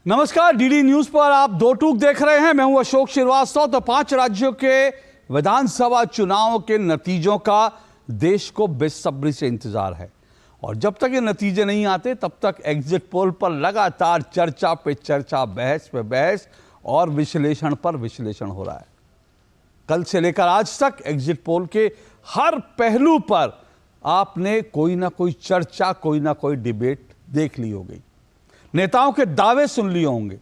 नमस्कार, DD news पर आप दो टूक देख रहे हैं। मैं हूं अशोक श्रीवास्तव। तो 5 राज्यों के विधानसभा चुनाव के नतीजों का देश को बेसब्री से इंतजार है और जब तक ये नतीजे नहीं आते तब तक एग्जिट पोल पर लगातार चर्चा पे चर्चा, बहस पे बहस और विश्लेषण पर विश्लेषण हो रहा है। कल से लेकर आज तक एग्जिट पोल के हर पहलू पर आपने कोई ना कोई चर्चा, कोई ना कोई डिबेट देख ली होगी, नेताओं के दावे सुन लिए होंगे।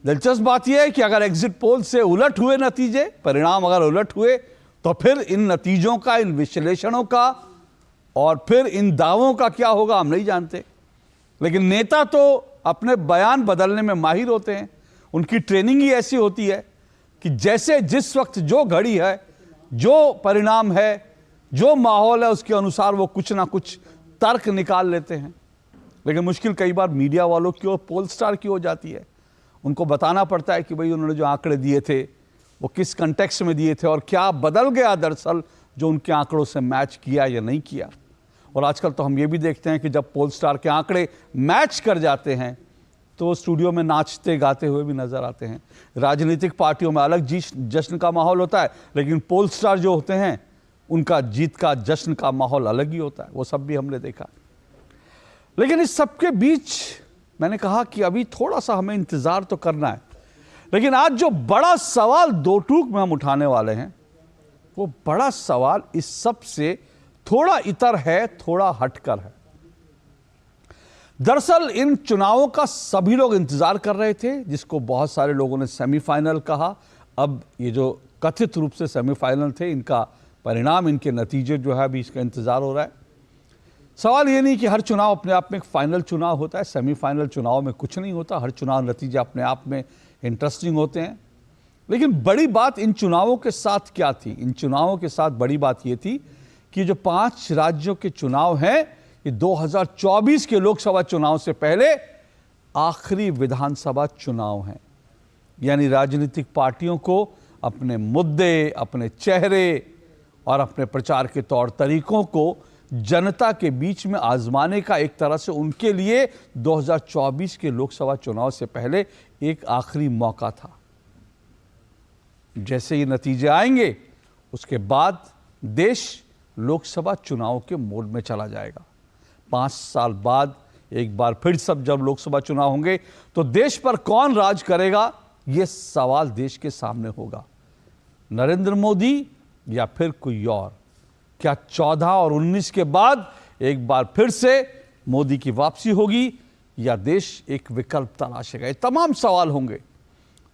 दिलचस्प बात यह है कि अगर एग्जिट पोल से उलट हुए नतीजे, परिणाम अगर उलट हुए तो फिर इन नतीजों का, इन विश्लेषणों का और फिर इन दावों का क्या होगा हम नहीं जानते। लेकिन नेता तो अपने बयान बदलने में माहिर होते हैं। उनकी ट्रेनिंग ही ऐसी होती है कि जैसे जिस वक्त जो घड़ी है, जो परिणाम है, जो माहौल है, उसके अनुसार वो कुछ ना कुछ तर्क निकाल लेते हैं। लेकिन मुश्किल कई बार मीडिया वालों की और पोल स्टार की हो जाती है। उनको बताना पड़ता है कि भाई उन्होंने जो आंकड़े दिए थे वो किस कंटेक्स्ट में दिए थे और क्या बदल गया दरअसल जो उनके आंकड़ों से मैच किया या नहीं किया। और आजकल तो हम ये भी देखते हैं कि जब पोल स्टार के आंकड़े मैच कर जाते हैं तो स्टूडियो में नाचते गाते हुए भी नजर आते हैं। राजनीतिक पार्टियों में अलग जश्न का माहौल होता है, लेकिन पोल स्टार जो होते हैं उनका जीत का जश्न का माहौल अलग ही होता है। वो सब भी हमने देखा। लेकिन इस सबके बीच मैंने कहा कि अभी थोड़ा सा हमें इंतजार तो करना है। लेकिन आज जो बड़ा सवाल दो टूक में हम उठाने वाले हैं, वो बड़ा सवाल इस सब से थोड़ा इतर है, थोड़ा हटकर है। दरअसल इन चुनावों का सभी लोग इंतजार कर रहे थे, जिसको बहुत सारे लोगों ने सेमीफाइनल कहा। अब ये जो कथित रूप से सेमीफाइनल थे, इनका परिणाम, इनके नतीजे जो है अभी इसका इंतजार हो रहा है। सवाल ये नहीं कि हर चुनाव अपने आप में एक फाइनल चुनाव होता है। सेमीफाइनल चुनाव में कुछ नहीं होता। हर चुनाव नतीजे अपने आप में इंटरेस्टिंग होते हैं। लेकिन बड़ी बात इन चुनावों के साथ क्या थी? इन चुनावों के साथ बड़ी बात ये थी कि जो 5 राज्यों के चुनाव हैं, ये 2024 के लोकसभा चुनाव से पहले आखिरी विधानसभा चुनाव हैं। यानी राजनीतिक पार्टियों को अपने मुद्दे, अपने चेहरे और अपने प्रचार के तौर तरीकों को जनता के बीच में आजमाने का एक तरह से उनके लिए 2024 के लोकसभा चुनाव से पहले एक आखिरी मौका था। जैसे ये नतीजे आएंगे उसके बाद देश लोकसभा चुनाव के मोड में चला जाएगा। 5 साल बाद एक बार फिर सब जब लोकसभा चुनाव होंगे तो देश पर कौन राज करेगा, ये सवाल देश के सामने होगा। नरेंद्र मोदी या फिर कोई और? क्या 14 और 19 के बाद एक बार फिर से मोदी की वापसी होगी या देश एक विकल्प तलाशेगा? ये तमाम सवाल होंगे।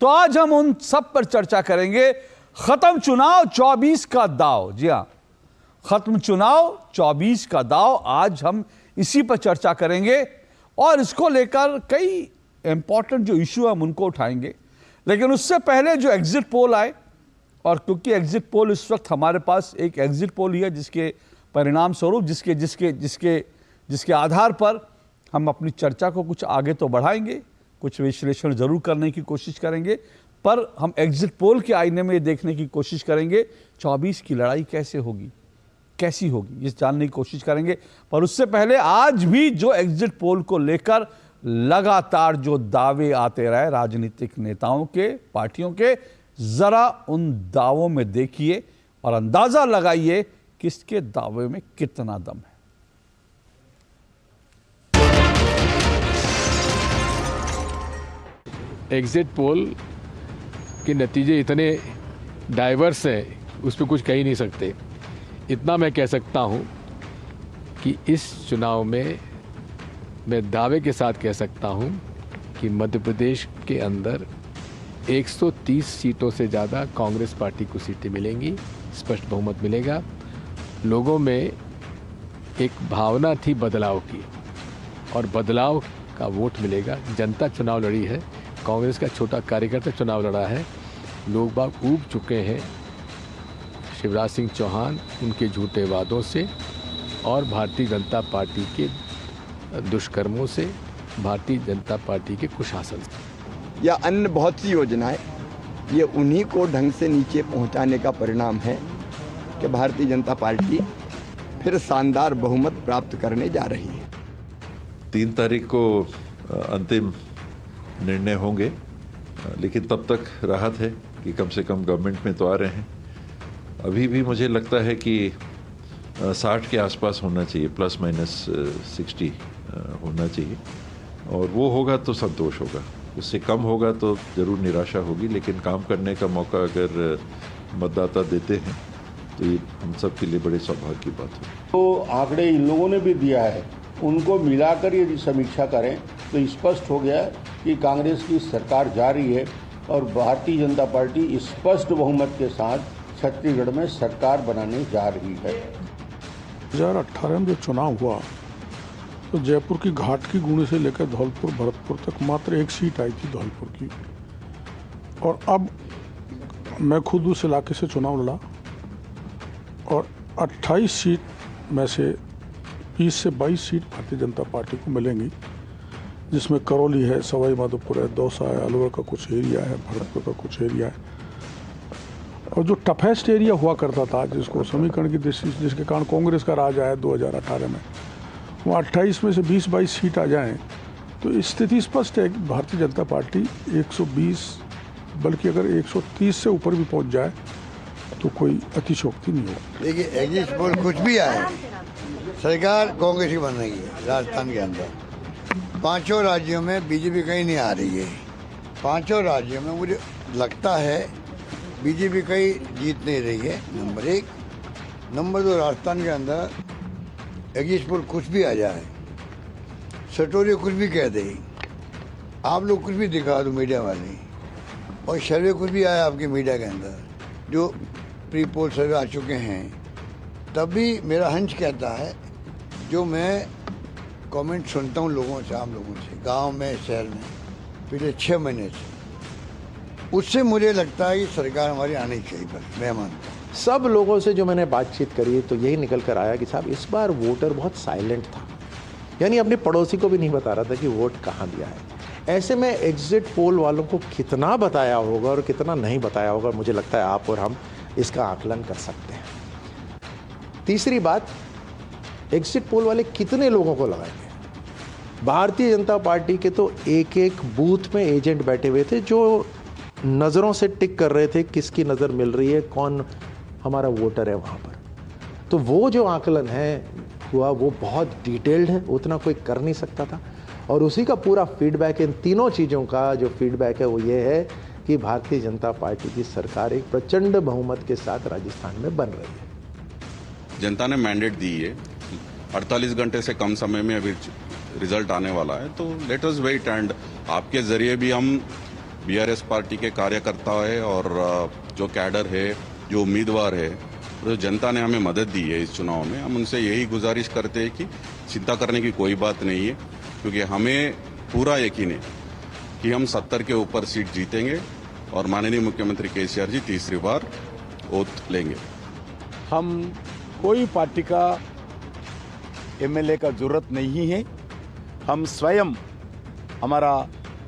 तो आज हम उन सब पर चर्चा करेंगे। खत्म चुनाव 24 का दाव। जी हां, खत्म चुनाव 24 का दाव। आज हम इसी पर चर्चा करेंगे और इसको लेकर कई इंपॉर्टेंट जो इशू हम उनको उठाएंगे। लेकिन उससे पहले जो एग्जिट पोल आए, और क्योंकि एग्जिट पोल इस वक्त हमारे पास एक एग्जिट पोल ही है जिसके परिणाम स्वरूप, जिसके आधार पर हम अपनी चर्चा को कुछ आगे तो बढ़ाएंगे, कुछ विश्लेषण जरूर करने की कोशिश करेंगे, पर हम एग्जिट पोल के आईने में देखने की कोशिश करेंगे 24 की लड़ाई कैसे होगी, कैसी होगी, ये जानने की कोशिश करेंगे। पर उससे पहले आज भी जो एग्जिट पोल को लेकर लगातार जो दावे आते रहे राजनीतिक नेताओं के, पार्टियों के, जरा उन दावों में देखिए और अंदाजा लगाइए किसके दावे में कितना दम है। एग्जिट पोल के नतीजे इतने डाइवर्स हैं, उस पर कुछ कह ही नहीं सकते। इतना मैं कह सकता हूं कि इस चुनाव में मैं दावे के साथ कह सकता हूं कि मध्य प्रदेश के अंदर 130 सीटों से ज़्यादा कांग्रेस पार्टी को सीटें मिलेंगी, स्पष्ट बहुमत मिलेगा। लोगों में एक भावना थी बदलाव की और बदलाव का वोट मिलेगा। जनता चुनाव लड़ी है, कांग्रेस का छोटा कार्यकर्ता चुनाव लड़ा है। लोग बाग ऊब चुके हैं शिवराज सिंह चौहान, उनके झूठे वादों से और भारतीय जनता पार्टी के दुष्कर्मों से, भारतीय जनता पार्टी के कुशासन से। या अन्य बहुत सी योजनाएं, ये उन्हीं को ढंग से नीचे पहुंचाने का परिणाम है कि भारतीय जनता पार्टी फिर शानदार बहुमत प्राप्त करने जा रही है। 3 तारीख को अंतिम निर्णय होंगे, लेकिन तब तक राहत है कि कम से कम गवर्नमेंट में तो आ रहे हैं। अभी भी मुझे लगता है कि 60 के आसपास होना चाहिए, प्लस माइनस 60 होना चाहिए, और वो होगा तो संतोष होगा। उससे कम होगा तो ज़रूर निराशा होगी, लेकिन काम करने का मौका अगर मतदाता देते हैं तो ये हम सब के लिए बड़े सौभाग्य की बात है। तो आंकड़े इन लोगों ने भी दिया है, उनको मिलाकर यदि समीक्षा करें तो स्पष्ट हो गया कि कांग्रेस की सरकार जा रही है और भारतीय जनता पार्टी स्पष्ट बहुमत के साथ छत्तीसगढ़ में सरकार बनाने जा रही है। 2018 में जो चुनाव हुआ तो जयपुर की घाट की गुणी से लेकर धौलपुर भरतपुर तक मात्र एक सीट आई थी धौलपुर की, और अब मैं खुद उस इलाके से चुनाव लड़ा और 28 सीट में से 20 से 22 सीट भारतीय जनता पार्टी को मिलेंगी, जिसमें करौली है, सवाई माधोपुर है, दौसा है, अलवर का कुछ एरिया है, भरतपुर का कुछ एरिया है। और जो टफेस्ट एरिया हुआ करता था, जिसको समीकरण की दृष्टि से जिसके कारण कांग्रेस का राज आया 2018 में, वो 28 में से 20-22 सीट आ जाएं तो स्थिति स्पष्ट है कि भारतीय जनता पार्टी 120 बल्कि अगर 130 से ऊपर भी पहुंच जाए तो कोई अतिशयोक्ति नहीं होगी। देखिए, एग्जिट पोल कुछ भी आए, सरकार कांग्रेस की बन रही है राजस्थान के अंदर। 5 राज्यों में बीजेपी कहीं नहीं आ रही है। 5 राज्यों में मुझे लगता है बीजेपी कहीं जीत नहीं रही है, नंबर 1। नंबर 2, राजस्थान के अंदर एग्जिट पोल कुछ भी आ जाए, सटोरी कुछ भी कह दे, आप लोग कुछ भी दिखा दो मीडिया वाले, और सर्वे कुछ भी आया आपके मीडिया के अंदर, जो प्री पोल सर्वे आ चुके हैं, तब भी मेरा हंच कहता है, जो मैं कमेंट सुनता हूँ लोगों से, आम लोगों से, गांव में, शहर में, पिछले 6 महीने से, उससे मुझे लगता है कि सरकार हमारी आनी चाहिए। बस मैं मानता हूँ। सब लोगों से जो मैंने बातचीत करी तो यही निकल कर आया कि साहब इस बार वोटर बहुत साइलेंट था, यानी अपने पड़ोसी को भी नहीं बता रहा था कि वोट कहाँ दिया है। ऐसे में एग्जिट पोल वालों को कितना बताया होगा और कितना नहीं बताया होगा, मुझे लगता है आप और हम इसका आकलन कर सकते हैं। तीसरी बात, एग्जिट पोल वाले कितने लोगों को लगाएंगे। भारतीय जनता पार्टी के तो एक एक बूथ में एजेंट बैठे हुए थे जो नज़रों से टिक कर रहे थे किसकी नज़र मिल रही है, कौन हमारा वोटर है वहाँ पर। तो वो जो आकलन है हुआ वो बहुत डिटेल्ड है, उतना कोई कर नहीं सकता था, और उसी का पूरा फीडबैक, इन तीनों चीज़ों का जो फीडबैक है वो ये है कि भारतीय जनता पार्टी की सरकार एक प्रचंड बहुमत के साथ राजस्थान में बन रही है। जनता ने मैंडेट दी है, 48 घंटे से कम समय में अभी रिजल्ट आने वाला है, तो लेट अस वेट। एंड आपके जरिए भी हम बीआरएस पार्टी के कार्यकर्ता है और जो कैडर है, जो उम्मीदवार है, तो जनता ने हमें मदद दी है इस चुनाव में, हम उनसे यही गुजारिश करते हैं कि चिंता करने की कोई बात नहीं है, क्योंकि हमें पूरा यकीन है कि हम 70 के ऊपर सीट जीतेंगे और माननीय मुख्यमंत्री केसीआर जी तीसरी बार ओथ लेंगे। हम कोई पार्टी का एमएलए का जरूरत नहीं है, हम स्वयं हमारा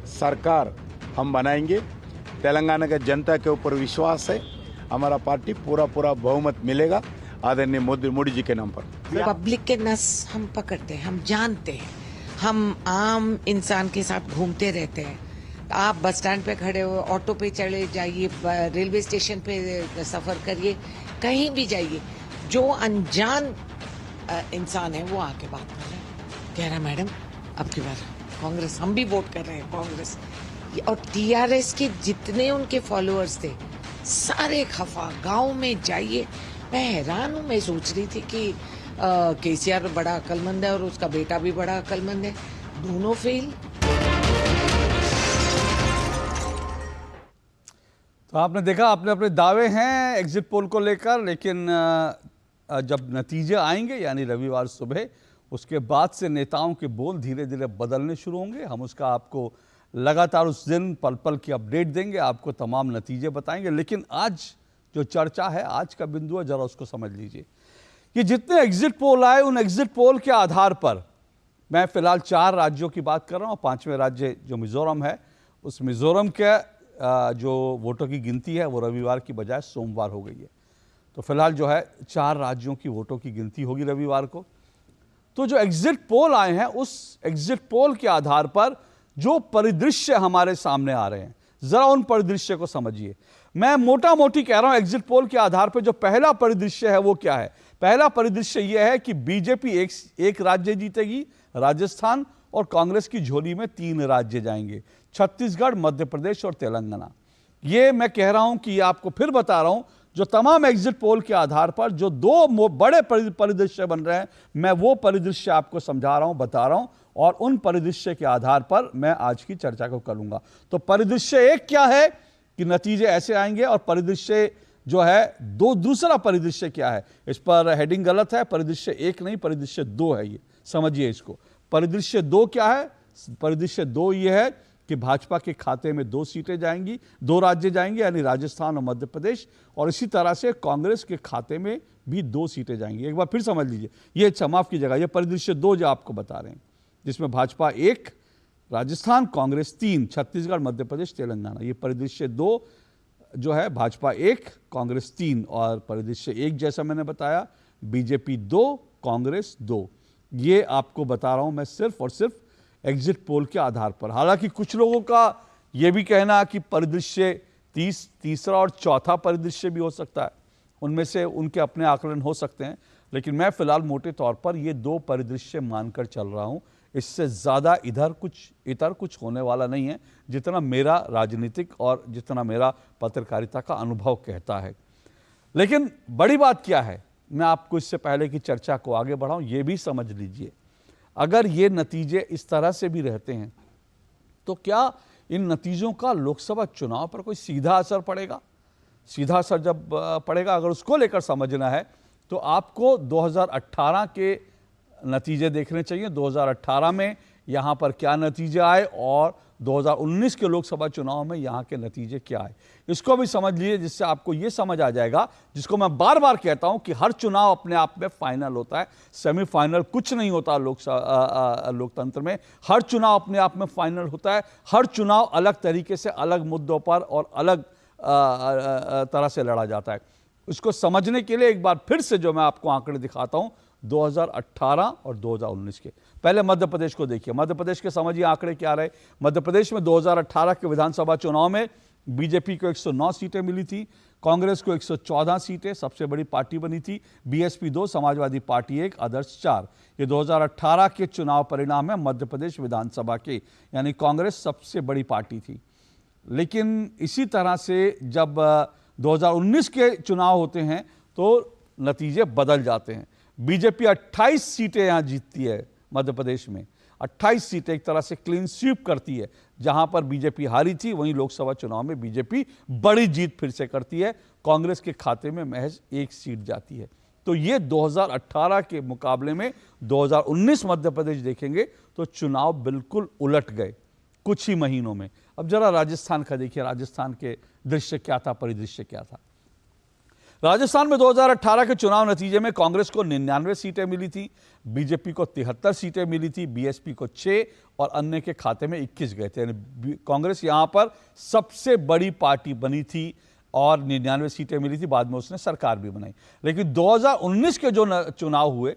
सरकार हम बनाएंगे। तेलंगाना के जनता के ऊपर विश्वास है, हमारा पार्टी पूरा बहुमत मिलेगा आदरणीय मोदी जी के नाम पर। पब्लिक के नस हम पकड़ते हैं, हम जानते हैं, हम आम इंसान के साथ घूमते रहते हैं। आप बस स्टैंड पे खड़े हो, ऑटो पे चले जाइए, रेलवे स्टेशन पे सफर करिए, कहीं भी जाइए, जो अनजान इंसान है वो आके बात कर रहे हैं, कह रहा है मैडम अब की बार कांग्रेस, हम भी वोट कर रहे हैं कांग्रेस। और टीआरएस के जितने उनके फॉलोअर्स थे सारे खफा, गांव में जाइए। मैं हैरान हूँ, मैं सोच रही थी कि केसीआर बड़ा अक्लमंद है और उसका बेटा भी बड़ा अक्लमंद है, दोनों फेल। तो आपने देखा, आपने अपने दावे हैं एग्जिट पोल को लेकर, लेकिन जब नतीजे आएंगे यानी रविवार सुबह, उसके बाद से नेताओं के बोल धीरे धीरे बदलने शुरू होंगे। हम उसका आपको लगातार उस दिन पल पल की अपडेट देंगे, आपको तमाम नतीजे बताएंगे। लेकिन आज जो चर्चा है, आज का बिंदु है, जरा उसको समझ लीजिए कि जितने एग्जिट पोल आए, उन एग्जिट पोल के आधार पर, मैं फिलहाल 4 राज्यों की बात कर रहा हूँ, 5वें राज्य जो मिजोरम है, उस मिजोरम के जो वोटों की गिनती है वो रविवार की बजाय सोमवार हो गई है। तो फिलहाल जो है 4 राज्यों की वोटों की गिनती होगी रविवार को। तो जो एग्जिट पोल आए हैं, उस एग्जिट पोल के आधार पर जो परिदृश्य हमारे सामने आ रहे हैं, जरा उन परिदृश्य को समझिए। मैं मोटा मोटी कह रहा हूं एग्जिट पोल के आधार पर जो पहला परिदृश्य है वो क्या है? पहला परिदृश्य यह है कि बीजेपी एक राज्य जीतेगी, राजस्थान, और कांग्रेस की झोली में 3 राज्य जाएंगे, छत्तीसगढ़, मध्य प्रदेश और तेलंगाना। ये मैं कह रहा हूं कि ये आपको फिर बता रहा हूं, जो तमाम एग्जिट पोल के आधार पर जो 2 बड़े परिदृश्य बन रहे हैं, मैं वो परिदृश्य आपको समझा रहा हूं, बता रहा हूं, और उन परिदृश्य के आधार पर मैं आज की चर्चा को करूंगा। तो परिदृश्य 1 क्या है कि नतीजे ऐसे आएंगे, और परिदृश्य जो है दूसरा परिदृश्य क्या है? इस पर हेडिंग गलत है, परिदृश्य 1 नहीं, परिदृश्य 2 है। ये समझिए इसको। परिदृश्य 2 क्या है? परिदृश्य 2 ये है कि भाजपा के खाते में 2 सीटें जाएंगी, 2 राज्य जाएंगे, यानी राजस्थान और मध्य प्रदेश, और इसी तरह से कांग्रेस के खाते में भी 2 सीटें जाएंगी। एक बार फिर समझ लीजिए, ये माफ कीजिएगा, ये परिदृश्य 2 जो आपको बता रहे हैं, जिसमें भाजपा 1, राजस्थान, कांग्रेस 3, छत्तीसगढ़, मध्य प्रदेश, तेलंगाना। ये परिदृश्य 2 जो है, भाजपा 1, कांग्रेस 3, और परिदृश्य 1 जैसा मैंने बताया, बीजेपी 2, कांग्रेस 2। ये आपको बता रहा हूं मैं सिर्फ और सिर्फ एग्जिट पोल के आधार पर। हालांकि कुछ लोगों का यह भी कहना कि परिदृश्य तीसरा और चौथा परिदृश्य भी हो सकता है, उनमें से उनके अपने आकलन हो सकते हैं, लेकिन मैं फिलहाल मोटे तौर पर ये 2 परिदृश्य मानकर चल रहा हूं। इससे ज़्यादा इधर कुछ होने वाला नहीं है, जितना मेरा राजनीतिक और जितना मेरा पत्रकारिता का अनुभव कहता है। लेकिन बड़ी बात क्या है, मैं आपको इससे पहले की चर्चा को आगे बढ़ाऊं, ये भी समझ लीजिए, अगर ये नतीजे इस तरह से भी रहते हैं तो क्या इन नतीजों का लोकसभा चुनाव पर कोई सीधा असर पड़ेगा? सीधा असर जब पड़ेगा, अगर उसको लेकर समझना है तो आपको 2018 के नतीजे देखने चाहिए। 2018 में यहाँ पर क्या नतीजे आए और 2019 के लोकसभा चुनाव में यहाँ के नतीजे क्या आए, इसको भी समझ लीजिए, जिससे आपको ये समझ आ जाएगा, जिसको मैं बार बार कहता हूँ कि हर चुनाव अपने आप में फाइनल होता है, सेमीफाइनल कुछ नहीं होता लोकतंत्र में। हर चुनाव अपने आप में फाइनल होता है। हर चुनाव अलग तरीके से, अलग मुद्दों पर और अलग तरह से लड़ा जाता है। इसको समझने के लिए एक बार फिर से जो मैं आपको आंकड़े दिखाता हूं 2018 और 2019 के। पहले मध्य प्रदेश को देखिए। मध्य प्रदेश के समझिए आंकड़े क्या रहे। मध्य प्रदेश में 2018 के विधानसभा चुनाव में बीजेपी को 109 सीटें मिली थी, कांग्रेस को 114 सीटें, सबसे बड़ी पार्टी बनी थी, बीएसपी 2, समाजवादी पार्टी 1, आदर्श 4। ये 2018 के चुनाव परिणाम है मध्य प्रदेश विधानसभा के, यानी कांग्रेस सबसे बड़ी पार्टी थी। लेकिन इसी तरह से जब 2019 के चुनाव होते हैं तो नतीजे बदल जाते हैं। बीजेपी 28 सीटें यहां जीतती है मध्य प्रदेश में, 28 सीटें एक तरह से क्लीन स्वीप करती है। जहां पर बीजेपी हारी थी वहीं लोकसभा चुनाव में बीजेपी बड़ी जीत फिर से करती है, कांग्रेस के खाते में महज 1 सीट जाती है। तो ये 2018 के मुकाबले में 2019 मध्य प्रदेश देखेंगे तो चुनाव बिल्कुल उलट गए कुछ ही महीनों में। अब जरा राजस्थान का देखिए, राजस्थान के दृश्य क्या था, परिदृश्य क्या था। राजस्थान में 2018 के चुनाव नतीजे में कांग्रेस को 99 सीटें मिली थी, बीजेपी को 73 सीटें मिली थी, बीएसपी को 6 और अन्य के खाते में 21 गए थे। यानी कांग्रेस यहां पर सबसे बड़ी पार्टी बनी थी और 99 सीटें मिली थी। बाद में उसने सरकार भी बनाई। लेकिन 2019 के जो चुनाव हुए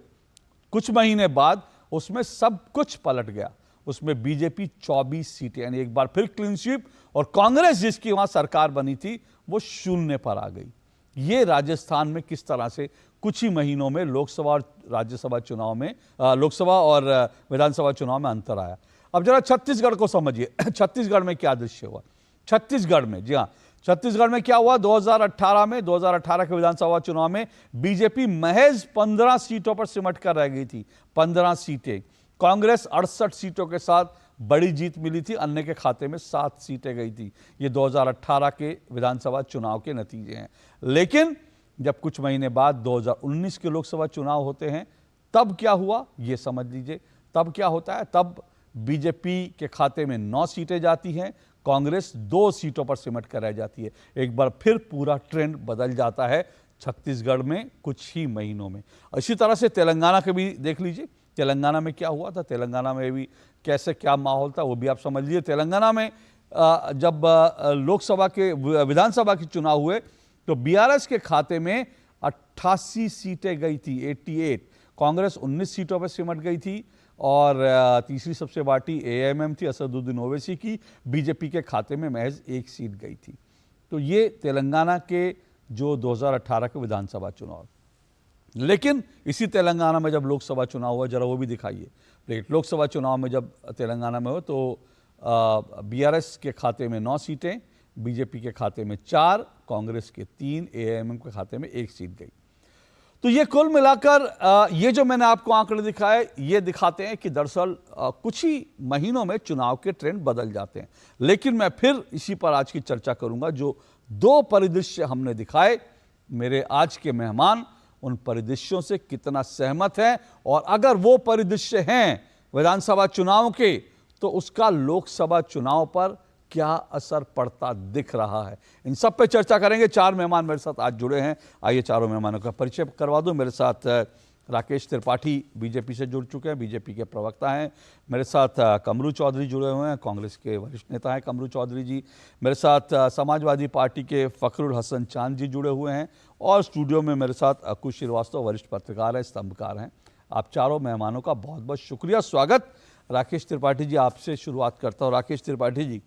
कुछ महीने बाद उसमें सब कुछ पलट गया। उसमें बीजेपी 24 सीटें, यानी एक बार फिर क्लीन स्वीप, और कांग्रेस जिसकी वहां सरकार बनी थी वो 0 पर आ गई। ये राजस्थान में किस तरह से कुछ ही महीनों में लोकसभा और राज्यसभा चुनाव में, लोकसभा और विधानसभा चुनाव में अंतर आया। अब जरा छत्तीसगढ़ को समझिए। छत्तीसगढ़ में क्या दृश्य हुआ? छत्तीसगढ़ में, जी हाँ, छत्तीसगढ़ में क्या हुआ? 2018 के विधानसभा चुनाव में बीजेपी महज 15 सीटों पर सिमट कर रह गई थी, 15 सीटें। कांग्रेस 68 सीटों के साथ बड़ी जीत मिली थी, अन्य के खाते में 7 सीटें गई थी। ये 2018 के विधानसभा चुनाव के नतीजे हैं। लेकिन जब कुछ महीने बाद 2019 के लोकसभा चुनाव होते हैं तब क्या हुआ ये समझ लीजिए। तब क्या होता है? तब बीजेपी के खाते में 9 सीटें जाती हैं, कांग्रेस 2 सीटों पर सिमट कर रह जाती है। एक बार फिर पूरा ट्रेंड बदल जाता है छत्तीसगढ़ में कुछ ही महीनों में। इसी तरह से तेलंगाना के भी देख लीजिए। तेलंगाना में क्या हुआ था, तेलंगाना में भी कैसे क्या माहौल था वो भी आप समझ लीजिए। तेलंगाना में जब लोकसभा के विधानसभा के चुनाव हुए तो बीआरएस के खाते में 88 सीटें गई थी, 88। कांग्रेस 19 सीटों पर सिमट गई थी और तीसरी सबसे पार्टी AMM थी, असदुद्दीन ओवैसी की। बीजेपी के खाते में महज 1 सीट गई थी। तो ये तेलंगाना के जो 2018 के विधानसभा चुनाव। लेकिन इसी तेलंगाना में जब लोकसभा चुनाव हुआ, जरा वो भी दिखाइए प्लेट। लोकसभा चुनाव में जब तेलंगाना में हो तो BRS के खाते में 9 सीटें, बीजेपी के खाते में 4, कांग्रेस के 3, AMM के खाते में 1 सीट गई। तो ये कुल मिलाकर ये जो मैंने आपको आंकड़े दिखाए, ये दिखाते हैं कि दरअसल कुछ ही महीनों में चुनाव के ट्रेंड बदल जाते हैं। लेकिन मैं फिर इसी पर आज की चर्चा करूंगा। जो 2 परिदृश्य हमने दिखाए, मेरे आज के मेहमान उन परिदृश्यों से कितना सहमत हैं, और अगर वो परिदृश्य हैं विधानसभा चुनाव के, तो उसका लोकसभा चुनाव पर क्या असर पड़ता दिख रहा है। इन सब पे चर्चा करेंगे। 4 मेहमान मेरे साथ आज जुड़े हैं। आइए चारों मेहमानों का परिचय करवा दूं। मेरे साथ राकेश त्रिपाठी बीजेपी से जुड़ चुके हैं, बीजेपी के प्रवक्ता हैं। मेरे साथ कमरू चौधरी जुड़े हुए हैं, कांग्रेस के वरिष्ठ नेता हैं कमरू चौधरी जी। मेरे साथ समाजवादी पार्टी के फखरुल हसन चांद जी जुड़े हुए हैं, और स्टूडियो में मेरे साथ अकुश श्रीवास्तव वरिष्ठ पत्रकार हैं, स्तंभकार हैं। आप चारों मेहमानों का बहुत बहुत शुक्रिया, स्वागत। राकेश त्रिपाठी जी, आपसे शुरुआत करता हूँ। राकेश त्रिपाठी जी,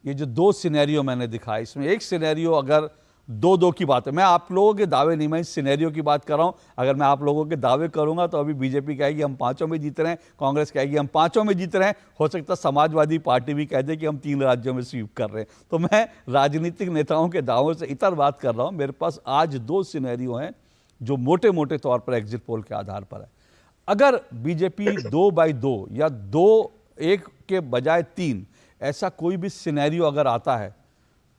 ये जो 2 सिनेरियो मैंने दिखाए, इसमें एक सिनेरियो अगर 2-2 की बात है, मैं आप लोगों के दावे नहीं, मैं इस सिनेरियो की बात कर रहा हूं। अगर मैं आप लोगों के दावे करूंगा तो अभी बीजेपी कहेगी हम 5 में जीत रहे हैं, कांग्रेस कहेगी हम 5 में जीत रहे हैं, हो सकता है समाजवादी पार्टी भी कह दे कि हम 3 राज्यों में स्वीप कर रहे हैं। तो मैं राजनीतिक नेताओं के दावों से इतर बात कर रहा हूं। मेरे पास आज 2 सिनेरियो हैं जो मोटे मोटे तौर पर एग्जिट पोल के आधार पर है। अगर बीजेपी 2/2 या 2-1 के बजाय 3 ऐसा कोई भी सिनेरियो अगर आता है,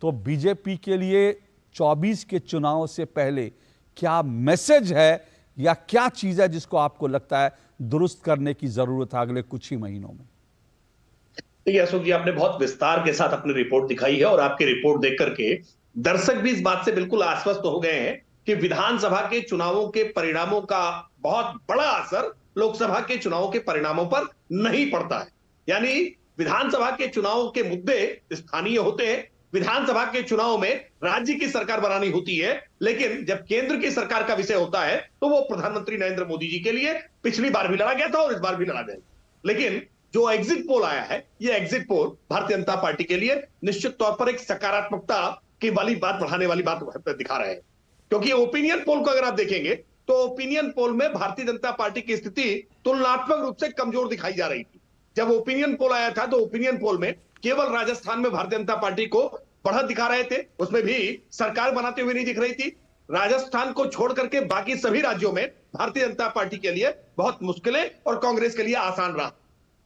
तो बीजेपी के लिए 24 के चुनाव से पहले क्या मैसेज है या क्या चीज है जिसको आपको लगता है दुरुस्त करने की जरूरत है अगले कुछ ही महीनों में? देखिए अशोक जी, आपने बहुत विस्तार के साथ अपनी रिपोर्ट दिखाई है, और आपकी रिपोर्ट देख करके दर्शक भी इस बात से बिल्कुल आश्वस्त हो गए हैं कि विधानसभा के चुनावों के परिणामों का बहुत बड़ा असर लोकसभा के चुनावों के परिणामों पर नहीं पड़ता है। यानी विधानसभा के चुनाव के मुद्दे स्थानीय होते हैं, विधानसभा के चुनाव में राज्य की सरकार बनानी होती है, लेकिन जब केंद्र की सरकार का विषय होता है तो वो प्रधानमंत्री नरेंद्र मोदी जी के लिए पिछली बार भी लड़ा गया था और इस बार भी लड़ा जाएगा। लेकिन जो एग्जिट पोल आया है, ये exit poll Bharatiya Janata party के लिए निश्चित तौर पर एक सकारात्मकता की वाली बात, बढ़ाने वाली बात दिखा रहे हैं। क्योंकि ओपिनियन पोल को अगर आप देखेंगे तो ओपिनियन पोल में भारतीय जनता पार्टी की स्थिति तुलनात्मक रूप से कमजोर दिखाई जा रही थी। जब ओपिनियन पोल आया था तो ओपिनियन पोल में केवल राजस्थान में भारतीय जनता पार्टी को बढ़त दिखा रहे थे, उसमें भी सरकार बनाते हुए नहीं दिख रही थी। राजस्थान को छोड़ करके बाकी सभी राज्यों में भारतीय जनता पार्टी के लिए बहुत मुश्किलें और कांग्रेस के लिए आसान रहा।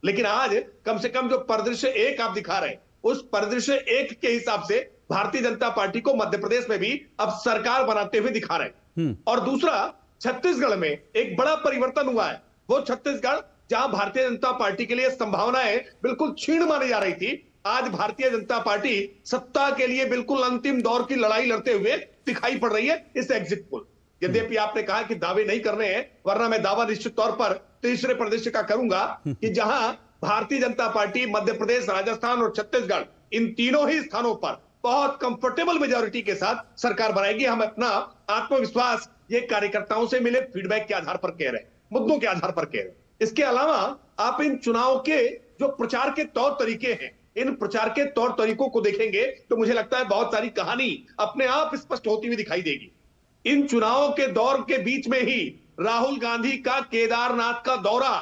लेकिन आज कम से कम जो परिदृश्य 1 आप दिखा रहे हैं, उस परिदृश्य 1 के हिसाब से भारतीय जनता पार्टी को मध्य प्रदेश में भी अब सरकार बनाते हुए दिखा रहे हैं। और दूसरा, छत्तीसगढ़ में एक बड़ा परिवर्तन हुआ है। वो छत्तीसगढ़ जहां भारतीय जनता पार्टी के लिए संभावनाएं बिल्कुल क्षीण मानी जा रही थी, आज भारतीय जनता पार्टी सत्ता के लिए बिल्कुल अंतिम दौर की लड़ाई लड़ते हुए दिखाई पड़ रही है इस एग्जिट पोल। यद्यपि आपने कहा कि दावे नहीं करने हैं, वरना मैं दावा निश्चित तौर पर तीसरे प्रदेश का करूंगा कि जहां भारतीय जनता पार्टी मध्य प्रदेश, राजस्थान और छत्तीसगढ़, इन तीनों ही स्थानों पर बहुत कंफर्टेबल मेजोरिटी के साथ सरकार बनाएगी। हम अपना आत्मविश्वास ये कार्यकर्ताओं से मिले फीडबैक के आधार पर कह रहे हैं, मुद्दों के आधार पर कह रहे हैं। इसके अलावा आप इन चुनाव के जो प्रचार के तौर तरीके हैं, इन प्रचार के तौर तरीकों को देखेंगे तो मुझे लगता है बहुत सारी कहानी अपने आप स्पष्ट होती हुई दिखाई देगी। इन चुनावों के दौर के बीच में ही राहुल गांधी का केदारनाथ का दौरा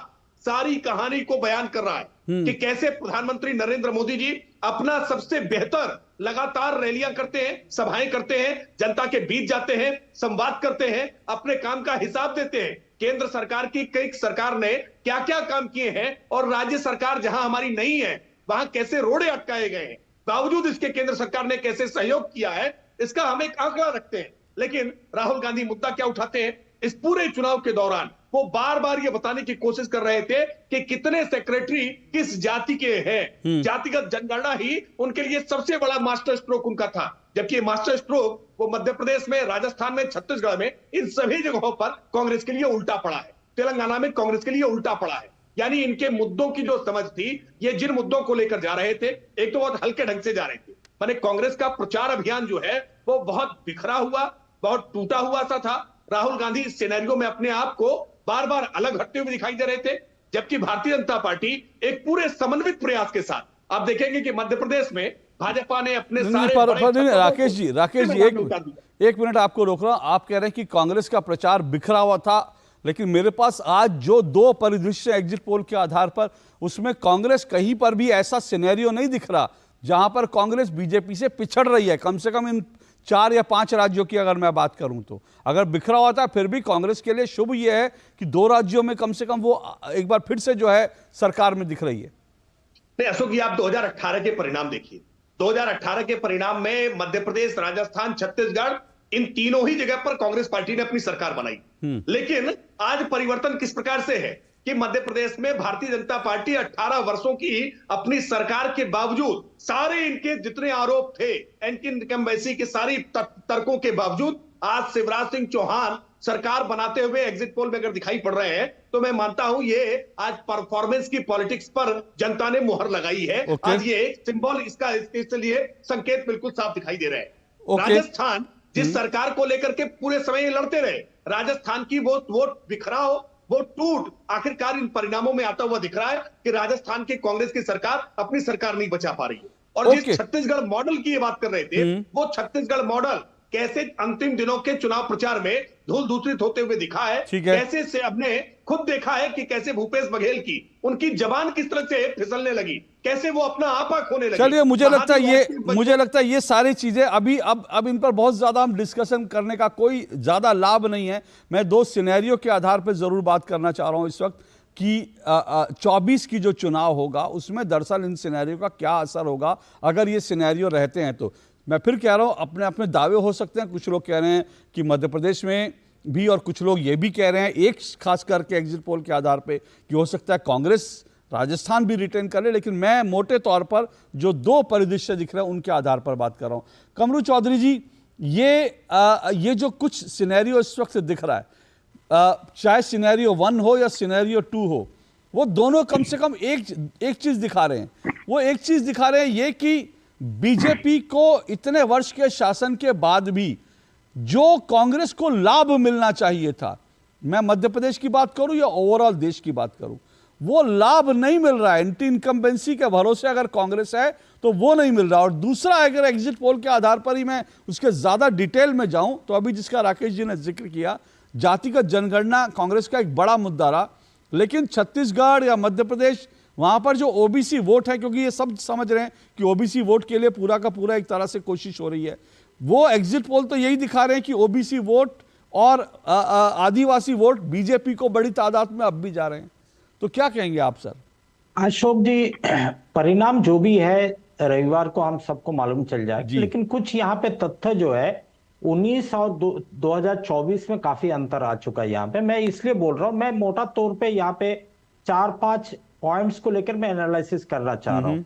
सारी कहानी को बयान कर रहा है कि कैसे प्रधानमंत्री नरेंद्र मोदी जी अपना सबसे बेहतर लगातार रैलियां करते हैं, सभाएं करते हैं, जनता के बीच जाते हैं, संवाद करते हैं, अपने काम का हिसाब देते हैं। केंद्र सरकार की कई सरकार ने क्या क्या काम किए हैं और राज्य सरकार जहां हमारी नहीं है वहां कैसे रोड़े अटकाए गए हैं, बावजूद इसके केंद्र सरकार ने कैसे सहयोग किया है, इसका हम एक आंकड़ा रखते हैं। लेकिन राहुल गांधी मुद्दा क्या उठाते हैं? इस पूरे चुनाव के दौरान वो बार बार ये बताने की कोशिश कर रहे थे कि कितने सेक्रेटरी किस जाति के हैं। जातिगत जनगणना ही उनके लिए सबसे बड़ा मास्टर स्ट्रोक उनका था, जबकि मास्टर स्ट्रोक वो मध्य प्रदेश में, राजस्थान में, छत्तीसगढ़ में, इन सभी जगहों पर कांग्रेस के लिए उल्टा पड़ा है। तेलंगाना में कांग्रेस के लिए उल्टा पड़ा है। यानी इनके मुद्दों की जो समझ थी, ये जिन मुद्दों को लेकर जा रहे थे, एक तो बहुत हल्के ढंग से जा रहे थे। माने कांग्रेस का प्रचार अभियान जो है वो बहुत बिखरा हुआ, बहुत टूटा हुआ सा था। राहुल गांधी इस सिनेरियो में अपने आप को बार बार अलग हटते हुए दिखाई दे रहे थे। जबकि भारतीय जनता पार्टी एक पूरे समन्वित प्रयास के साथ आप देखेंगे कि मध्य प्रदेश में भाजपा ने अपने राकेश जी एक मिनट आपको रोक रहा हूं। आप कह रहे हैं कि कांग्रेस का प्रचार बिखरा हुआ था, लेकिन मेरे पास आज जो दो परिदृश्य एग्जिट पोल के आधार पर, उसमें कांग्रेस कहीं पर भी ऐसा सिनेरियो नहीं दिख रहा जहां पर कांग्रेस बीजेपी से पिछड़ रही है। कम से कम इन 4 या 5 राज्यों की अगर मैं बात करूं तो अगर बिखरा हुआ था, फिर भी कांग्रेस के लिए शुभ यह है कि 2 राज्यों में कम से कम वो एक बार फिर से जो है सरकार में दिख रही है। नहीं अशोक जी, आप 2018 के परिणाम देखिए। 2018 के परिणाम में मध्य प्रदेश, राजस्थान, छत्तीसगढ़, इन तीनों ही जगह पर कांग्रेस पार्टी ने अपनी सरकार बनाई। लेकिन आज परिवर्तन किस प्रकार से है कि मध्य प्रदेश में भारतीय जनता पार्टी 18 वर्षों की अपनी सरकार के बावजूद, सारे इनके जितने आरोप थे, एंटी इनकम्बेंसी के सारी तर्कों के बावजूद, आज शिवराज सिंह चौहान सरकार बनाते हुए एग्जिट पोल में अगर दिखाई पड़ रहे हैं, तो मैं मानता हूं ये आज परफॉर्मेंस की पॉलिटिक्स पर जनता ने मुहर लगाई है। आज ये सिंबल इसके लिए संकेत बिल्कुल साफ दिखाई दे रहे हैं। राजस्थान जिस सरकार को लेकर के पूरे समय लड़ते रहे, राजस्थान की वो बिखरा हो, वो टूट आखिरकार इन परिणामों में आता हुआ दिख रहा है कि राजस्थान की कांग्रेस की सरकार अपनी सरकार नहीं बचा पा रही है। और जिस छत्तीसगढ़ मॉडल की ये बात कर रहे थे, वो छत्तीसगढ़ मॉडल कैसे अंतिम दिनों के चुनाव प्रचार में धूल धूसरित होते हुए दिखा है, कैसे से हमने खुद देखा है कि कैसे भूपेश बघेल की उनकी जबान किस तरह से फिसलने लगी, कैसे वो अपना आपा खोने लगे। चलिए, मुझे लगता है ये सारी चीजें अभी अब इन पर बहुत ज्यादा हम डिस्कशन करने का कोई ज्यादा लाभ नहीं है। मैं 2 सिनेरियो के आधार पर जरूर बात करना चाह रहा हूं इस वक्त कि 24 की जो चुनाव होगा उसमें दरअसल इन सिनेरियो का क्या असर होगा अगर ये सिनेरियो रहते हैं। तो मैं फिर कह रहा हूं, अपने अपने दावे हो सकते हैं। कुछ लोग कह रहे हैं कि मध्य प्रदेश में भी, और कुछ लोग ये भी कह रहे हैं, एक खास करके एग्जिट पोल के आधार पे, कि हो सकता है कांग्रेस राजस्थान भी रिटेन करे। लेकिन मैं मोटे तौर पर जो 2 परिदृश्य दिख रहे हैं उनके आधार पर बात कर रहा हूं। कमरू चौधरी जी, ये जो कुछ सिनेरियो इस वक्त दिख रहा है, चाहे सिनेरियो 1 हो या सिनेरियो 2 हो, वो दोनों कम से कम एक चीज दिखा रहे हैं। वो एक चीज दिखा रहे हैं ये कि बीजेपी को इतने वर्ष के शासन के बाद भी जो कांग्रेस को लाभ मिलना चाहिए था, मैं मध्य प्रदेश की बात करूं या ओवरऑल देश की बात करूं, वो लाभ नहीं मिल रहा है। एंटी इनकम्बेंसी के भरोसे अगर कांग्रेस है तो वो नहीं मिल रहा। और दूसरा, अगर एग्जिट पोल के आधार पर ही मैं उसके ज्यादा डिटेल में जाऊं तो अभी जिसका राकेश जी ने जिक्र किया, जातिगत जनगणना कांग्रेस का एक बड़ा मुद्दा रहा। लेकिन छत्तीसगढ़ या मध्य प्रदेश, वहां पर जो ओबीसी वोट है, क्योंकि ये सब समझ रहे हैं कि ओबीसी वोट के लिए पूरा का पूरा एक तरह से कोशिश हो रही है, वो एग्जिट पोल तो यही दिखा रहे हैं कि ओबीसी वोट और आदिवासी वोट बीजेपी को बड़ी तादाद में अब भी जा रहे हैं। तो क्या कहेंगे आप सर? अशोक जी, परिणाम जो भी है रविवार को हम सबको मालूम चल जाए, लेकिन कुछ यहाँ पे तथ्य जो है 19 और 2024 में काफी अंतर आ चुका है। यहाँ पे मैं इसलिए बोल रहा हूँ, मैं मोटा तौर पे यहाँ पे 4-5 पॉइंट्स को लेकर मैं एनालिसिस करना चाह रहा हूं।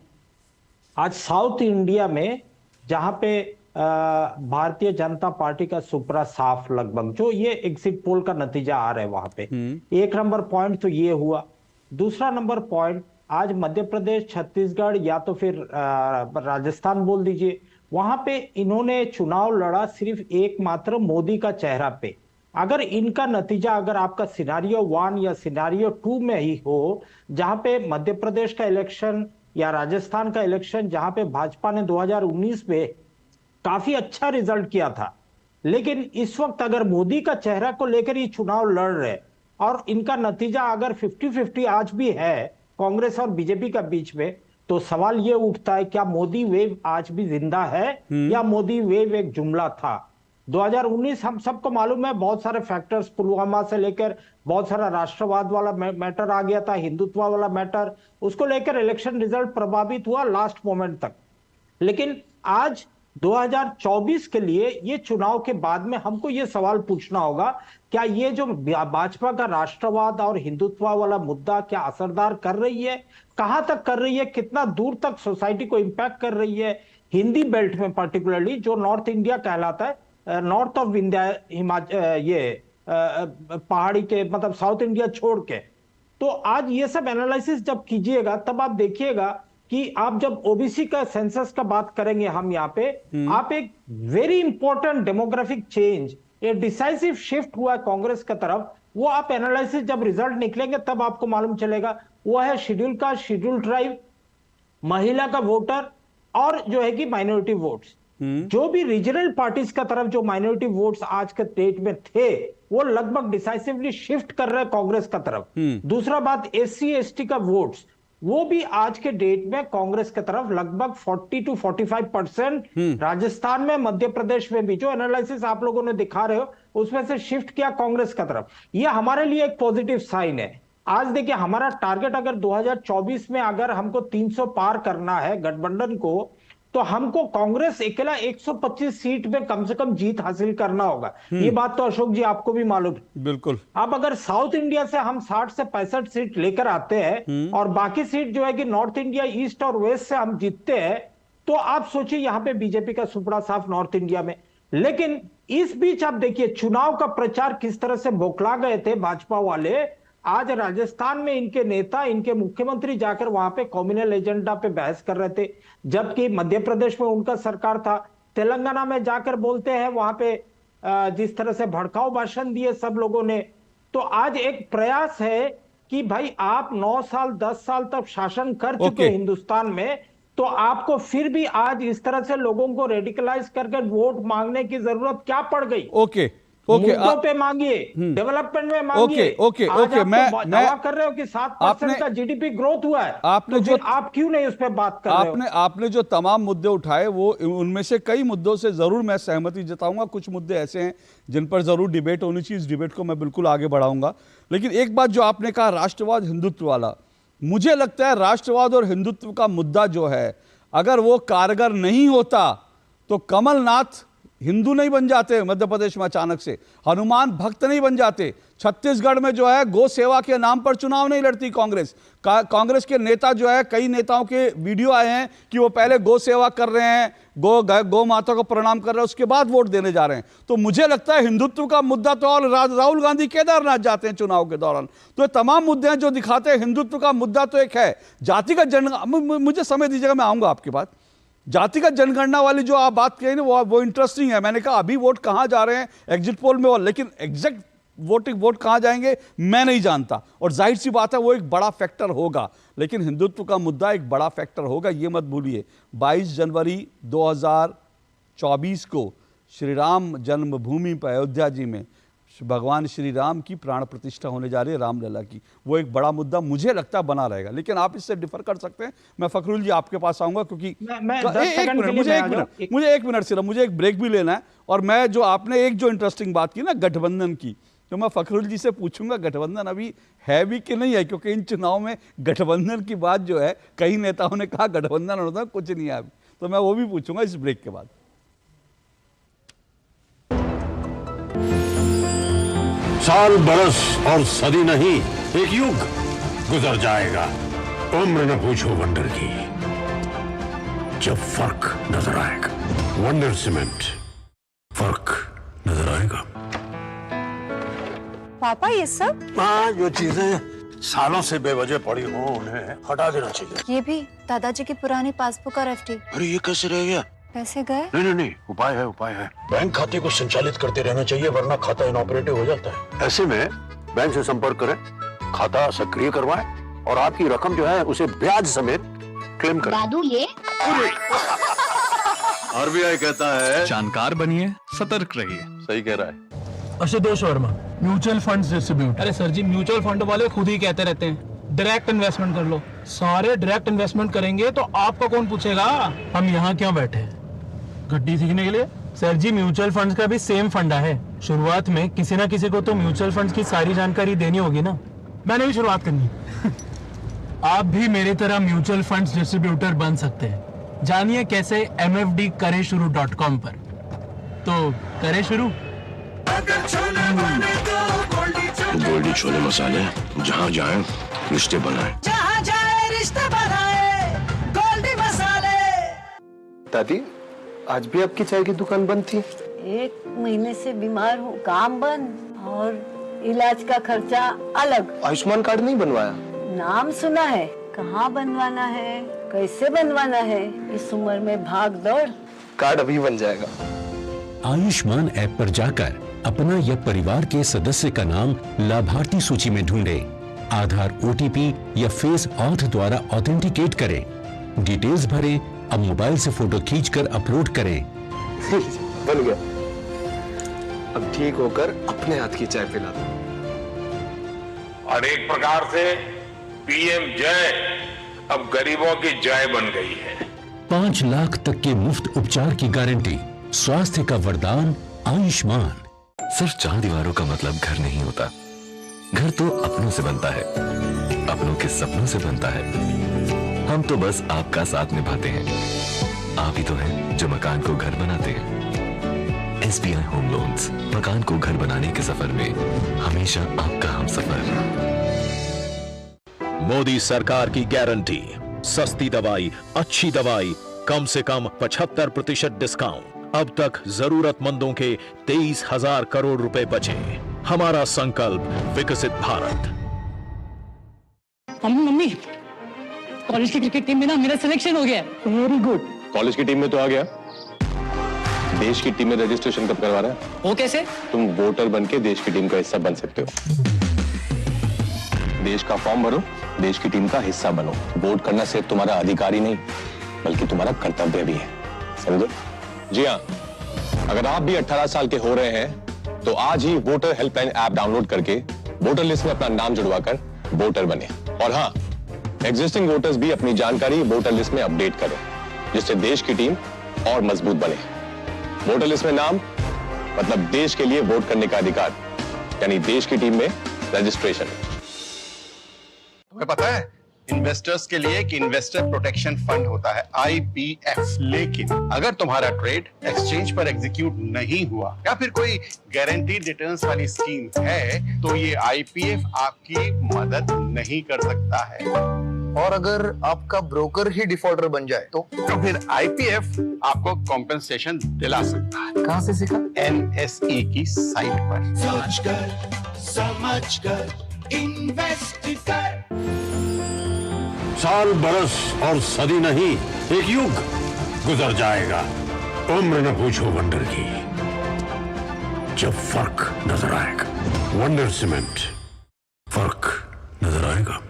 आज साउथ इंडिया में जहां पे भारतीय जनता पार्टी का सुपरा साफ लगभग, जो ये एग्जिट पोल का नतीजा आ रहा है वहां पे, 1 नंबर पॉइंट तो ये हुआ। दूसरा नंबर पॉइंट, आज मध्य प्रदेश, छत्तीसगढ़ या तो फिर राजस्थान बोल दीजिए, वहां पे इन्होंने चुनाव लड़ा सिर्फ एकमात्र मोदी का चेहरा पे। अगर इनका नतीजा, अगर आपका सिनारियो 1 या सिनारियो 2 में ही हो, जहां पे मध्य प्रदेश का इलेक्शन या राजस्थान का इलेक्शन, जहां पे भाजपा ने 2019 में काफी अच्छा रिजल्ट किया था, लेकिन इस वक्त अगर मोदी का चेहरा को लेकर ये चुनाव लड़ रहे और इनका नतीजा अगर 50-50 आज भी है कांग्रेस और बीजेपी का बीच में, तो सवाल ये उठता है, क्या मोदी वेव आज भी जिंदा है या मोदी वेव एक जुमला था? 2019 हम सबको मालूम है, बहुत सारे फैक्टर्स, पुलवामा से लेकर बहुत सारा राष्ट्रवाद वाला मैटर आ गया था, हिंदुत्व वाला मैटर, उसको लेकर इलेक्शन रिजल्ट प्रभावित हुआ लास्ट मोमेंट तक। लेकिन आज 2024 के लिए ये चुनाव के बाद में हमको ये सवाल पूछना होगा, क्या ये जो भाजपा का राष्ट्रवाद और हिंदुत्व वाला मुद्दा क्या असरदार कर रही है? कहां तक कर रही है? कितना दूर तक सोसाइटी को इंपैक्ट कर रही है? हिंदी बेल्ट में पर्टिकुलरली, जो नॉर्थ इंडिया कहलाता है, नॉर्थ ऑफ इंडिया, ये पहाड़ी के, मतलब साउथ इंडिया छोड़ के। तो आज ये सब एनालिसिस जब कीजिएगा तब आप देखिएगा कि आप जब ओबीसी का सेंसस का बात करेंगे हम यहाँ पे, आप एक वेरी इंपॉर्टेंट डेमोग्राफिक चेंज, एक डिसाइसिव शिफ्ट हुआ है कांग्रेस की तरफ, वो आप एनालिसिस जब रिजल्ट निकलेंगे तब आपको मालूम चलेगा। वो है शेड्यूल कास्ट, शेड्यूल ट्राइब, महिला का वोटर और जो है कि माइनॉरिटी वोट्स। जो भी रीजनल पार्टीज का तरफ जो माइनॉरिटी वोट्स आज के डेट में थे वो लगभग डिसाइसिवली शिफ्ट कर रहे हैं कांग्रेस का तरफ। दूसरा बात, एससी एसटी का वोट्स वो भी आज के डेट में कांग्रेस की तरफ लगभग 40 to 45% राजस्थान में, मध्य प्रदेश में भी जो एनालिसिस आप लोगों ने दिखा रहे हो उसमें से शिफ्ट किया कांग्रेस की तरफ। ये हमारे लिए एक पॉजिटिव साइन है। आज देखिए हमारा टारगेट अगर 2024 में अगर हमको 300 पार करना है गठबंधन को, तो हमको कांग्रेस अकेला 125 सीट में कम से कम जीत हासिल करना होगा। ये बात तो अशोक जी आपको भी मालूम है। बिल्कुल। अब अगर साउथ इंडिया से हम 60 से 65 सीट लेकर आते हैं और बाकी सीट जो है कि नॉर्थ इंडिया, ईस्ट और वेस्ट से हम जीतते हैं, तो आप सोचिए यहां पे बीजेपी का सुपड़ा साफ नॉर्थ इंडिया में। लेकिन इस बीच आप देखिए चुनाव का प्रचार किस तरह से बौखला गए थे भाजपा वाले। आज राजस्थान में इनके नेता, इनके मुख्यमंत्री जाकर वहां पे कम्युनल एजेंडा पे बहस कर रहे थे, जबकि मध्य प्रदेश में उनका सरकार था। तेलंगाना में जाकर बोलते हैं वहां पे जिस तरह से भड़काऊ भाषण दिए सब लोगों ने। तो आज एक प्रयास है कि भाई आप 9 साल 10 साल तक शासन कर चुके हैं हिंदुस्तान में, तो आपको फिर भी आज इस तरह से लोगों को रेडिकलाइज करके वोट मांगने की जरूरत क्या पड़ गई? मुद्दों पे मांगिए, डेवलपमेंट में मांगिए। मैं दावा कर रहे हो कि 7% का जीडीपी ग्रोथ हुआ है, आपने तो जो आप क्यों नहीं उस पर बात कर रहे हो? आपने जो तमाम मुद्दे उठाए वो उनमें से कई मुद्दों से जरूर मैं सहमति जताऊंगा। कुछ मुद्दे ऐसे हैं जिन पर जरूर डिबेट होनी चाहिए, इस डिबेट को मैं बिल्कुल आगे बढ़ाऊंगा। लेकिन एक बात जो आपने कहा राष्ट्रवाद हिंदुत्व वाला, मुझे लगता है राष्ट्रवाद और हिंदुत्व का मुद्दा जो है अगर वो कारगर नहीं होता तो कमलनाथ हिंदू नहीं बन जाते मध्य प्रदेश में अचानक से, हनुमान भक्त नहीं बन जाते। छत्तीसगढ़ में जो है गौ सेवा के नाम पर चुनाव नहीं लड़ती कांग्रेस। कांग्रेस के नेता जो है, कई नेताओं के वीडियो आए हैं कि वो पहले गौ सेवा कर रहे हैं, गौ माता को प्रणाम कर रहे हैं, उसके बाद वोट देने जा रहे हैं। तो मुझे लगता है हिंदुत्व का मुद्दा तो, और राहुल गांधी केदारनाथ जाते हैं चुनाव के दौरान, तो ये तमाम मुद्दे हैं जो दिखाते हैं हिंदुत्व का मुद्दा तो एक है। जातिगत जनगणना, मुझे समय दीजिएगा मैं आऊंगा आपके पास। जातिगत जनगणना वाली जो आप बात कही ना वो इंटरेस्टिंग है। मैंने कहा अभी वोट कहां जा रहे हैं एग्जिट पोल में, लेकिन एग्जैक्ट वोट कहां जाएंगे मैं नहीं जानता, और जाहिर सी बात है वो एक बड़ा फैक्टर होगा। लेकिन हिंदुत्व का मुद्दा एक बड़ा फैक्टर होगा, ये मत भूलिए। 22 जनवरी 2024 को श्री राम जन्मभूमि पर अयोध्या जी में भगवान श्री राम की प्राण प्रतिष्ठा होने जा रही है, रामलला की। वो एक बड़ा मुद्दा मुझे लगता है बना रहेगा, लेकिन आप इससे डिफर कर सकते हैं। मैं फखरुल जी आपके पास आऊंगा क्योंकि मुझे एक मिनट सिर्फ, मुझे एक ब्रेक भी लेना है। और मैं जो आपने एक जो इंटरेस्टिंग बात की ना गठबंधन की, तो मैं फखरुल जी से पूछूंगा गठबंधन अभी है भी कि नहीं है, क्योंकि इन चुनाव में गठबंधन की बात जो है कई नेताओं ने कहा गठबंधन होता कुछ नहीं है अभी, तो मैं वो भी पूछूंगा इस ब्रेक के बाद। साल बरस और सदी नहीं, एक युग गुजर जाएगा, उम्र न पूछो वंडर की, जब फर्क नजर आएगा। वंडर सीमेंट, फर्क नजर आएगा। पापा ये सब? हाँ, जो चीजें सालों से बेवजह पड़ी हो उन्हें हटा देना चाहिए। ये भी दादाजी की पुरानी पासबुक और एफडी। अरे ये कैसे रह गया? पैसे गए? नहीं, उपाय है। बैंक खाते को संचालित करते रहना चाहिए, वरना खाता इनऑपरेटिव हो जाता है। ऐसे में बैंक से संपर्क करें, खाता सक्रिय करवाएं और आपकी रकम जो है उसे ब्याज समेत क्लेम करें। दादू ये आरबीआई कहता है जानकार बनिए, सतर्क रहिए। सही कह रहा है Ashutosh Verma, mutual funds distributor. अरे सर जी, म्यूचुअल फंड वाले खुद ही कहते रहते हैं डायरेक्ट इन्वेस्टमेंट कर लो। सारे डायरेक्ट इन्वेस्टमेंट करेंगे तो आपका कौन पूछेगा? हम यहाँ क्यों बैठे, गड्डी सीखने के लिए? सर जी, म्यूचुअल फंड्स का भी सेम फंडा है। शुरुआत में किसी ना किसी को तो म्यूचुअल फंड्स की सारी जानकारी देनी होगी ना। मैंने भी शुरुआत करनी आप भी मेरी तरह म्यूचुअल फंड्स डिस्ट्रीब्यूटर बन सकते हैं। जानिए कैसे mfdkareshuru.com पर। तो करें शुरू। गोल्डी छोले मसाले, जहाँ जाए रिश्ते बनाए, जहाँ जाए रिश्ते बनाए, गोल्डी मसाले। दादी, आज भी आपकी चाय की दुकान बंद थी? 1 महीने से बीमार हूँ, काम बंद और इलाज का खर्चा अलग। आयुष्मान कार्ड नहीं बनवाया? नाम सुना है, कहाँ बनवाना है, कैसे बनवाना है, इस उम्र में भाग दौड़। कार्ड अभी बन जाएगा। आयुष्मान ऐप पर जाकर अपना या परिवार के सदस्य का नाम लाभार्थी सूची में ढूंढें, आधार OTP या फेस ऑथ द्वारा ऑथेंटिकेट करें, डिटेल्स भरें, अब मोबाइल से फोटो खींचकर अपलोड करें। बन गया। अब ठीक होकर अपने हाथ की चाय पिला दो। और एक प्रकार से PM जय अब गरीबों की जय बन गई है। 5 लाख तक के मुफ्त उपचार की गारंटी, स्वास्थ्य का वरदान आयुष्मान। सिर्फ 4 दीवारों का मतलब घर नहीं होता। घर तो अपनों से बनता है, अपनों के सपनों से बनता है। हम तो बस आपका साथ निभाते हैं। आप ही तो हैं जो मकान को घर बनाते हैं। SBI होम लोन्स, मकान को घर बनाने के सफर में हमेशा आपका हमसफर। मोदी सरकार की गारंटी, सस्ती दवाई, अच्छी दवाई, कम से कम 75% डिस्काउंट। अब तक जरूरतमंदों के 23,000 करोड़ रुपए बचे। हमारा संकल्प विकसित भारत। मम्मी, कॉलेज की क्रिकेट टीम में ना मेरा सिलेक्शन हो गया। Very good. कॉलेज की टीम में तो आ गया, देश की टीम में रजिस्ट्रेशन कब करवा रहा है? वो कैसे? तुम वोटर बन के देश की टीम का हिस्सा बन सकते हो। देश का फॉर्म भरो, देश की टीम का हिस्सा बनो। वोट करना सिर्फ तुम्हारा अधिकार ही नहीं, बल्कि तुम्हारा कर्तव्य भी है, समझे? जी हाँ, अगर आप भी 18 साल के हो रहे हैं तो आज ही वोटर हेल्पलाइन ऐप डाउनलोड करके वोटर लिस्ट में अपना नाम जुड़वाकर वोटर बने। और हाँ, एग्जिस्टिंग वोटर्स भी अपनी जानकारी वोटर लिस्ट में अपडेट करें, जिससे देश की टीम और मजबूत बने। वोटर लिस्ट में नाम मतलब देश के लिए वोट करने का अधिकार, यानी देश की टीम में रजिस्ट्रेशन। तुम्हें पता है इन्वेस्टर्स के लिए कि इन्वेस्टर प्रोटेक्शन फंड होता है IPF, लेकिन अगर तुम्हारा ट्रेड एक्सचेंज पर एग्जीक्यूट नहीं हुआ या फिर कोई गारंटीड रिटर्न्स वाली स्कीम है तो ये IPF आपकी मदद नहीं कर सकता है। और अगर आपका ब्रोकर ही डिफॉल्टर बन जाए तो फिर IPF आपको कॉम्पेंसेशन दिला सकता है। कहां से सीखा? NSE की साइट पर। सोचकर समझकर इन्वेस्ट कर। साल, बरस और सदी नहीं, एक युग गुजर जाएगा। उम्र न पूछो वंडर की, जब फर्क नजर आएगा। वंडर सीमेंट, फर्क नजर आएगा।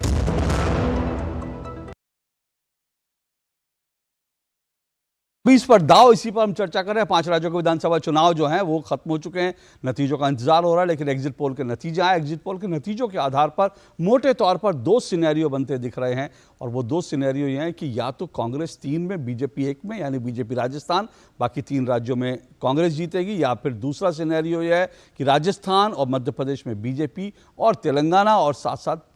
इस पर दाव, इसी पर हम चर्चा कर रहे हैं। 5 राज्यों के विधानसभा चुनाव जो हैं वो खत्म हो चुके हैं, नतीजों का इंतजार हो रहा है, लेकिन एग्जिट पोल के नतीजे आए। एग्जिट पोल के नतीजों के आधार पर मोटे तौर पर 2 सिनेरियो बनते दिख रहे हैं, और वो 2 सिनेरियो ये हैं कि या तो कांग्रेस 3 में, बीजेपी 1 में, यानी बीजेपी राजस्थान, बाकी 3 राज्यों में कांग्रेस जीतेगी, या फिर दूसरा सिनेरियो यह है कि राजस्थान और मध्य प्रदेश में बीजेपी और तेलंगाना और साथ साथ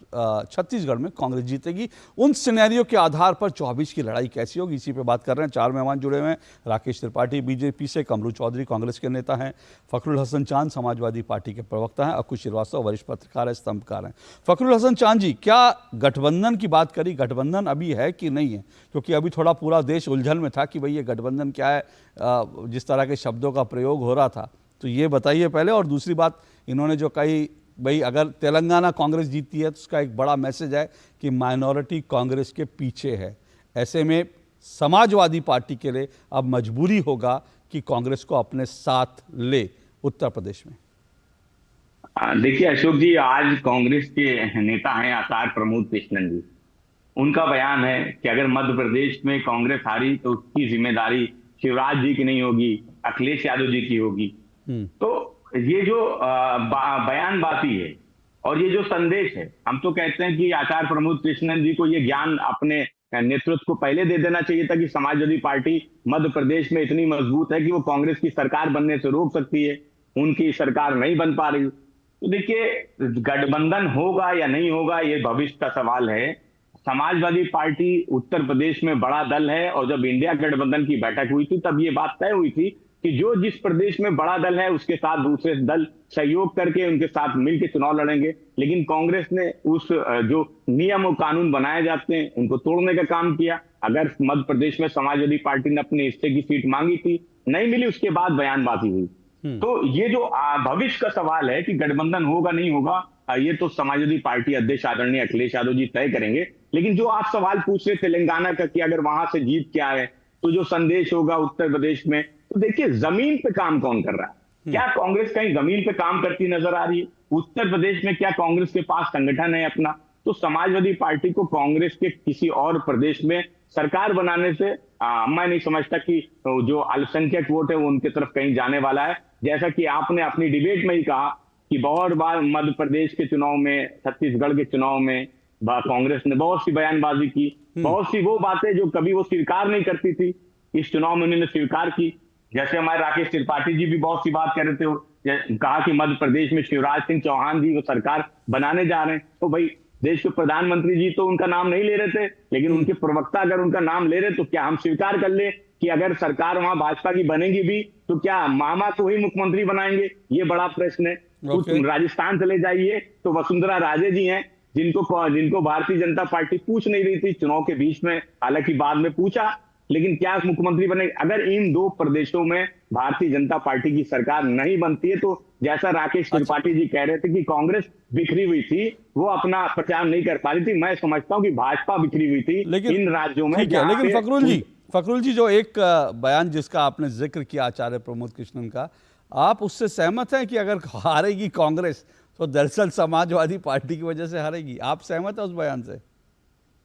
छत्तीसगढ़ में कांग्रेस जीतेगी। उन सिनेरियो के आधार पर 24 की लड़ाई कैसी होगी, इसी पे बात कर रहे हैं। 4 मेहमान जुड़े हुए हैं। राकेश त्रिपाठी बीजेपी से, कमरू चौधरी कांग्रेस के नेता हैं, फखरुल हसन चांद समाजवादी पार्टी के प्रवक्ता हैं, अकुश श्रीवास्तव वरिष्ठ पत्रकार हैं, स्तंभकार हैं। फखरुल हसन चांद जी, क्या गठबंधन की बात करी, गठबंधन अभी है कि नहीं है? क्योंकि अभी थोड़ा पूरा देश उलझन में था कि भाई ये गठबंधन क्या है, जिस तरह के शब्दों का प्रयोग हो रहा था, तो ये बताइए पहले। और दूसरी बात, इन्होंने जो कही भाई अगर तेलंगाना कांग्रेस जीतती है तो उसका एक बड़ा मैसेज है कि माइनॉरिटी कांग्रेस के पीछे है। ऐसे में समाजवादी पार्टी के लिए अब मजबूरी होगा कि कांग्रेस को अपने साथ ले उत्तर प्रदेश में। देखिए अशोक जी, आज कांग्रेस के नेता हैं आचार्य प्रमोद कृष्णन जी। उनका बयान है कि अगर मध्य प्रदेश में कांग्रेस हारी तो उसकी जिम्मेदारी शिवराज जी की नहीं होगी, अखिलेश यादव जी की होगी। तो ये जो बयानबाजी है और ये जो संदेश है, हम तो कहते हैं कि आचार्य प्रमोद कृष्णन जी को ये ज्ञान अपने नेतृत्व को पहले दे देना चाहिए था कि समाजवादी पार्टी मध्य प्रदेश में इतनी मजबूत है कि वो कांग्रेस की सरकार बनने से रोक सकती है। उनकी सरकार नहीं बन पा रही। तो देखिए, गठबंधन होगा या नहीं होगा ये भविष्य का सवाल है। समाजवादी पार्टी उत्तर प्रदेश में बड़ा दल है, और जब इंडिया गठबंधन की बैठक हुई थी तब ये बात तय हुई थी कि जो जिस प्रदेश में बड़ा दल है उसके साथ दूसरे दल सहयोग करके उनके साथ मिलकर चुनाव लड़ेंगे। लेकिन कांग्रेस ने उस जो नियम और कानून बनाए जाते हैं उनको तोड़ने का काम किया। अगर मध्य प्रदेश में समाजवादी पार्टी ने अपने हिस्से की सीट मांगी थी, नहीं मिली, उसके बाद बयानबाजी हुई। तो ये जो भविष्य का सवाल है कि गठबंधन होगा नहीं होगा, ये तो समाजवादी पार्टी अध्यक्ष आदरणीय अखिलेश यादव जी तय करेंगे। लेकिन जो आप सवाल पूछ रहे तेलंगाना का कि अगर वहां से जीत क्या है तो जो संदेश होगा उत्तर प्रदेश में, तो देखिए जमीन पे काम कौन कर रहा है। क्या कांग्रेस कहीं जमीन पे काम करती नजर आ रही है? उत्तर प्रदेश में क्या कांग्रेस के पास संगठन है अपना? तो समाजवादी पार्टी को कांग्रेस के किसी और प्रदेश में सरकार बनाने से मैं नहीं समझता कि जो अल्पसंख्यक वोट है वो उनके तरफ कहीं जाने वाला है। जैसा कि आपने अपनी डिबेट में ही कहा कि बहुत बार मध्य प्रदेश के चुनाव में, छत्तीसगढ़ के चुनाव में कांग्रेस ने बहुत सी बयानबाजी की, बहुत सी वो बातें जो कभी वो स्वीकार नहीं करती थी, इस चुनाव में उन्होंने स्वीकार की। जैसे हमारे राकेश त्रिपाठी जी भी बहुत सी बात कर रहे थे, कहा कि मध्य प्रदेश में शिवराज सिंह चौहान जी वो सरकार बनाने जा रहे हैं। तो भाई देश के प्रधानमंत्री जी तो उनका नाम नहीं ले रहे थे, लेकिन उनके प्रवक्ता अगर उनका नाम ले रहे तो क्या हम स्वीकार कर ले कि अगर सरकार वहां भाजपा की बनेगी भी तो क्या मामा को ही मुख्यमंत्री बनाएंगे? ये बड़ा प्रश्न है। राजस्थान चले जाइए तो वसुंधरा राजे जी हैं जिनको भारतीय जनता पार्टी पूछ नहीं रही थी चुनाव के बीच में, हालांकि बाद में पूछा, लेकिन क्या मुख्यमंत्री बने? अगर इन दो प्रदेशों में भारतीय जनता पार्टी की सरकार नहीं बनती है तो जैसा राकेश त्रिपाठी जी कह रहे थे कि कांग्रेस बिखरी हुई थी, वो अपना प्रचार नहीं कर पा रही थी, मैं समझता हूं कि भाजपा बिखरी हुई थी इन राज्यों में। लेकिन फकरुल जी जो एक बयान जिसका आपने जिक्र किया आचार्य प्रमोद कृष्णन का, आप उससे सहमत हैं कि अगर हारेगी कांग्रेस तो दरअसल समाजवादी पार्टी की वजह से हारेगी? आप सहमत है उस बयान से?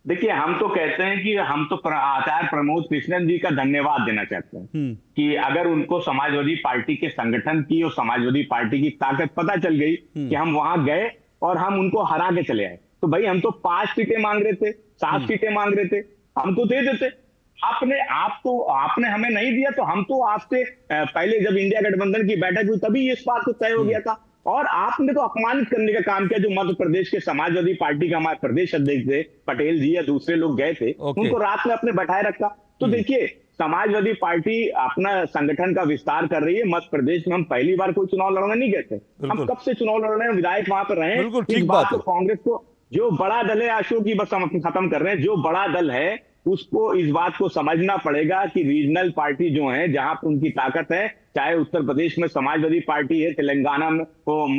देखिए, हम तो कहते हैं कि हम तो आचार्य प्रमोद कृष्णन जी का धन्यवाद देना चाहते हैं कि अगर उनको समाजवादी पार्टी के संगठन की और समाजवादी पार्टी की ताकत पता चल गई कि हम वहां गए और हम उनको हरा के चले आए, तो भाई हम तो 5 सीटें मांग रहे थे, 7 सीटें मांग रहे थे, हम तो दे देते। आपने हमें नहीं दिया, तो हम तो आपसे पहले जब इंडिया गठबंधन की बैठक हुई तभी इस बात को तय हो गया था। और आपने तो अपमानित करने का काम किया। जो मध्य प्रदेश के समाजवादी पार्टी का हमारे प्रदेश अध्यक्ष थे पटेल जी या दूसरे लोग गए थे, उनको रात में अपने बैठाए रखा। तो देखिए, समाजवादी पार्टी अपना संगठन का विस्तार कर रही है। मध्य प्रदेश में हम पहली बार कोई चुनाव लड़ने नहीं गए थे, हम कब से चुनाव लड़ रहे हैं, विधायक वहां पर रहे। इस बात को कांग्रेस को, जो बड़ा दल है अशोक की, बस हम खत्म कर रहे हैं, जो बड़ा दल है उसको इस बात को समझना पड़ेगा कि रीजनल पार्टी जो है जहां पर उनकी ताकत है, चाहे उत्तर प्रदेश में समाजवादी पार्टी है, तेलंगाना में,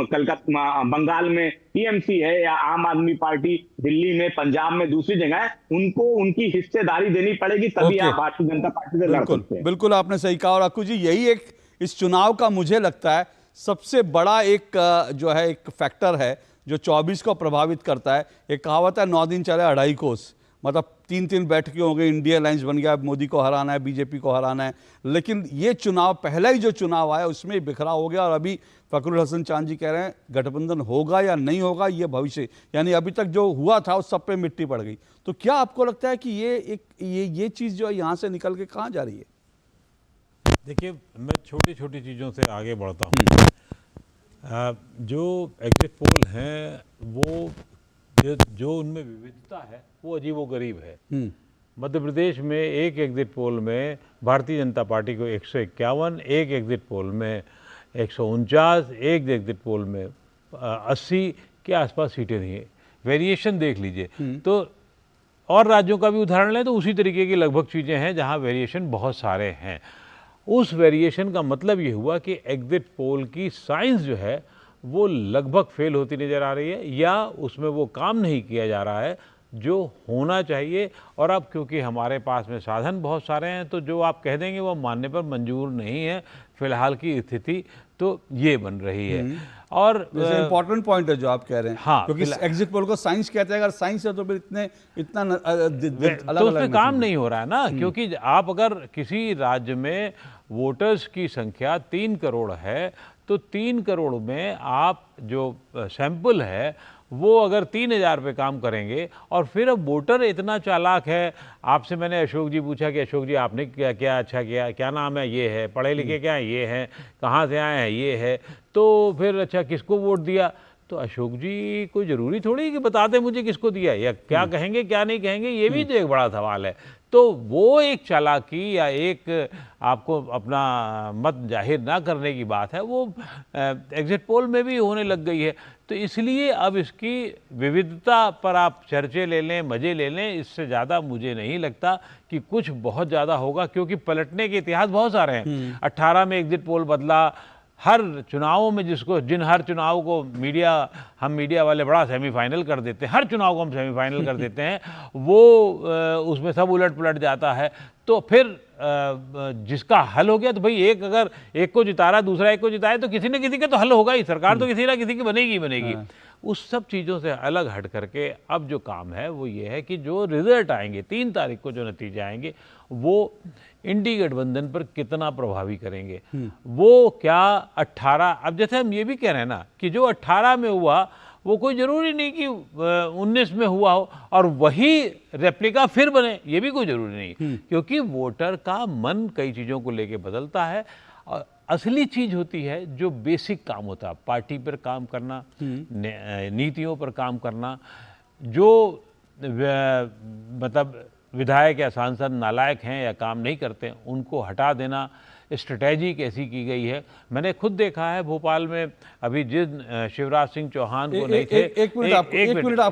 कलकत्ता, बंगाल में टीएमसी है, या आम आदमी पार्टी दिल्ली में, पंजाब में दूसरी जगह है, उनको उनकी हिस्सेदारी देनी पड़ेगी, तभी आप भारतीय जनता पार्टी से लड़ सकते हैं। बिल्कुल आपने सही कहा। और अक्कू जी, यही एक इस चुनाव का मुझे लगता है सबसे बड़ा एक जो है एक फैक्टर है जो 24 को प्रभावित करता है। एक कहावत है 9 दिन चले 2.5 कोस, मतलब 3-3 बैठकें हो गई, इंडिया अलायंस बन गया, मोदी को हराना है, बीजेपी को हराना है। लेकिन ये चुनाव, पहला ही जो चुनाव आया उसमें ही बिखरा हो गया। और अभी फकरुल हसन चांद जी कह रहे हैं गठबंधन होगा या नहीं होगा ये भविष्य, यानी अभी तक जो हुआ था उस सब पे मिट्टी पड़ गई। तो क्या आपको लगता है कि ये चीज़ जो है यहाँ से निकल के कहाँ जा रही है? देखिए, मैं छोटी छोटी चीज़ों से आगे बढ़ता हूँ। जो एग्जिट पोल हैं वो जो उनमें विविधता है वो अजीबोगरीब है। मध्य प्रदेश में एक एग्जिट पोल में भारतीय जनता पार्टी को 151, एक एग्जिट पोल में 149, एक एग्जिट पोल में 80 के आसपास सीटें थी। वेरिएशन देख लीजिए। तो और राज्यों का भी उदाहरण लें तो उसी तरीके की लगभग चीज़ें हैं जहां वेरिएशन बहुत सारे हैं। उस वेरिएशन का मतलब ये हुआ कि एग्जिट पोल की साइंस जो है वो लगभग फेल होती नज़र आ रही है, या उसमें वो काम नहीं किया जा रहा है जो होना चाहिए। और अब क्योंकि हमारे पास में साधन बहुत सारे हैं तो जो आप कह देंगे वो मानने पर मंजूर नहीं है फिलहाल की स्थिति, तो ये बन रही है। और इंपॉर्टेंट पॉइंट है जो आप कह रहे हैं। हाँ, क्योंकि एग्जिट पोल को साइंस कहते हैं, अगर साइंस है तो फिर इतना तो उसमें काम नहीं हो रहा है ना। क्योंकि आप अगर किसी राज्य में वोटर्स की संख्या 3 करोड़ है तो 3 करोड़ में आप जो सैंपल है वो अगर 3000 पे काम करेंगे, और फिर अब वोटर इतना चालाक है। आपसे मैंने अशोक जी पूछा कि अशोक जी आपने क्या क्या अच्छा किया, क्या नाम है, ये है, पढ़े लिखे क्या है, ये हैं, कहाँ से आए हैं, ये है, तो फिर अच्छा किसको वोट दिया? तो अशोक जी कोई ज़रूरी थोड़ी कि बता दें मुझे किसको दिया, या क्या कहेंगे क्या नहीं कहेंगे, ये भी तो एक बड़ा सवाल है। तो वो एक चालाकी या एक आपको अपना मत जाहिर ना करने की बात है, वो एग्जिट पोल में भी होने लग गई है। तो इसलिए अब इसकी विविधता पर आप चर्चे ले लें, मज़े ले लें, इससे ज़्यादा मुझे नहीं लगता कि कुछ बहुत ज़्यादा होगा, क्योंकि पलटने के इतिहास बहुत सारे हैं। 18 में एग्जिट पोल बदला, हर चुनावों में जिन हर चुनाव को हम मीडिया वाले बड़ा सेमीफाइनल कर देते हैं, हर चुनाव को हम सेमीफाइनल कर देते हैं, वो उसमें सब उलट पुलट जाता है। तो फिर जिसका हल हो गया, तो भाई एक अगर एक को जिता रहा दूसरा एक को जिताए तो किसी न किसी का तो हल होगा ही, सरकार तो किसी ना किसी की बनेगी ही बनेगी। उस सब चीज़ों से अलग हट करके अब जो काम है वो ये है कि जो रिजल्ट आएंगे 3 तारीख को, जो नतीजे आएंगे वो इंडी गठबंधन पर कितना प्रभावी करेंगे। वो क्या 18, अब जैसे हम ये भी कह रहे हैं ना कि जो 18 में हुआ वो कोई ज़रूरी नहीं कि 19 में हुआ हो और वही रेप्लिका फिर बने, ये भी कोई ज़रूरी नहीं, क्योंकि वोटर का मन कई चीज़ों को लेके बदलता है। और असली चीज़ होती है जो बेसिक काम होता है, पार्टी पर काम करना, नीतियों पर काम करना। जो मतलब विधायक या सांसद नालायक हैं या काम नहीं करते उनको हटा देना, स्ट्रेटजी कैसी की गई है। मैंने खुद देखा है भोपाल में अभी जिन शिवराज सिंह चौहान को नहीं थे। एक मिनट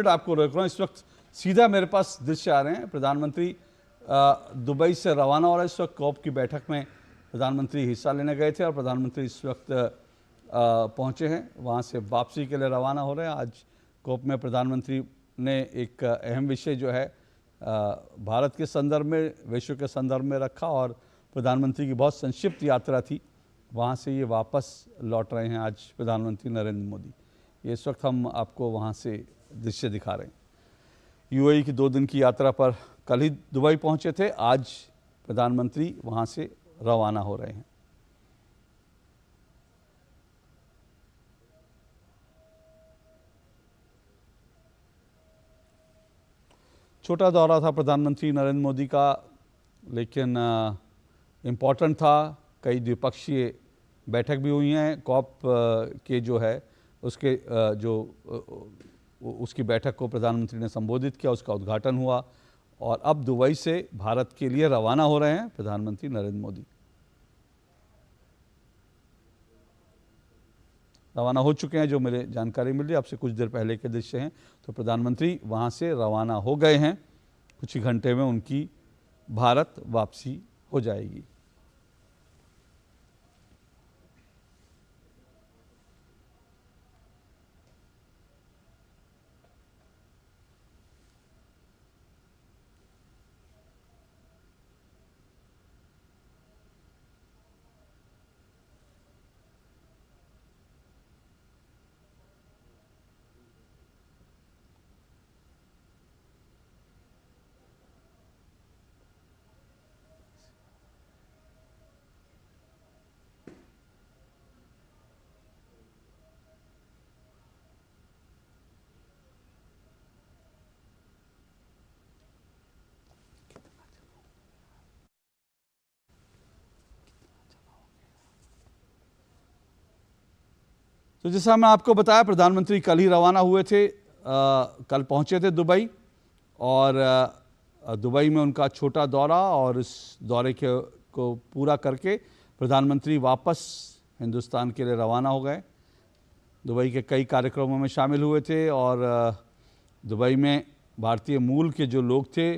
आपको रोक रहा हूं। इस वक्त सीधा मेरे पास दृश्य आ रहे हैं। प्रधानमंत्री दुबई से रवाना हो रहे हैं। इस वक्त कॉप की बैठक में प्रधानमंत्री हिस्सा लेने गए थे और प्रधानमंत्री इस वक्त पहुंचे हैं, वहां से वापसी के लिए रवाना हो रहे हैं। आज कॉप में प्रधानमंत्री ने एक अहम विषय जो है भारत के संदर्भ में, विश्व के संदर्भ में रखा और प्रधानमंत्री की बहुत संक्षिप्त यात्रा थी, वहाँ से ये वापस लौट रहे हैं आज प्रधानमंत्री नरेंद्र मोदी। ये इस वक्त हम आपको वहाँ से दृश्य दिखा रहे हैं। यूएई की 2 दिन की यात्रा पर कल ही दुबई पहुँचे थे, आज प्रधानमंत्री वहाँ से रवाना हो रहे हैं। छोटा दौरा था प्रधानमंत्री नरेंद्र मोदी का, लेकिन इम्पॉर्टेंट था। कई द्विपक्षीय बैठक भी हुई हैं। कॉप के जो है उसके उसकी बैठक को प्रधानमंत्री ने संबोधित किया, उसका उद्घाटन हुआ और अब दुबई से भारत के लिए रवाना हो रहे हैं प्रधानमंत्री नरेंद्र मोदी। रवाना हो चुके हैं, जो मेरे जानकारी मिली आपसे कुछ देर पहले के दृश्य हैं। तो प्रधानमंत्री वहाँ से रवाना हो गए हैं, कुछ ही घंटे में उनकी भारत वापसी हो जाएगी। तो जैसा मैं आपको बताया, प्रधानमंत्री कल ही रवाना हुए थे, कल पहुंचे थे दुबई और दुबई में उनका छोटा दौरा और इस दौरे को पूरा करके प्रधानमंत्री वापस हिंदुस्तान के लिए रवाना हो गए। दुबई के कई कार्यक्रमों में शामिल हुए थे और दुबई में भारतीय मूल के जो लोग थे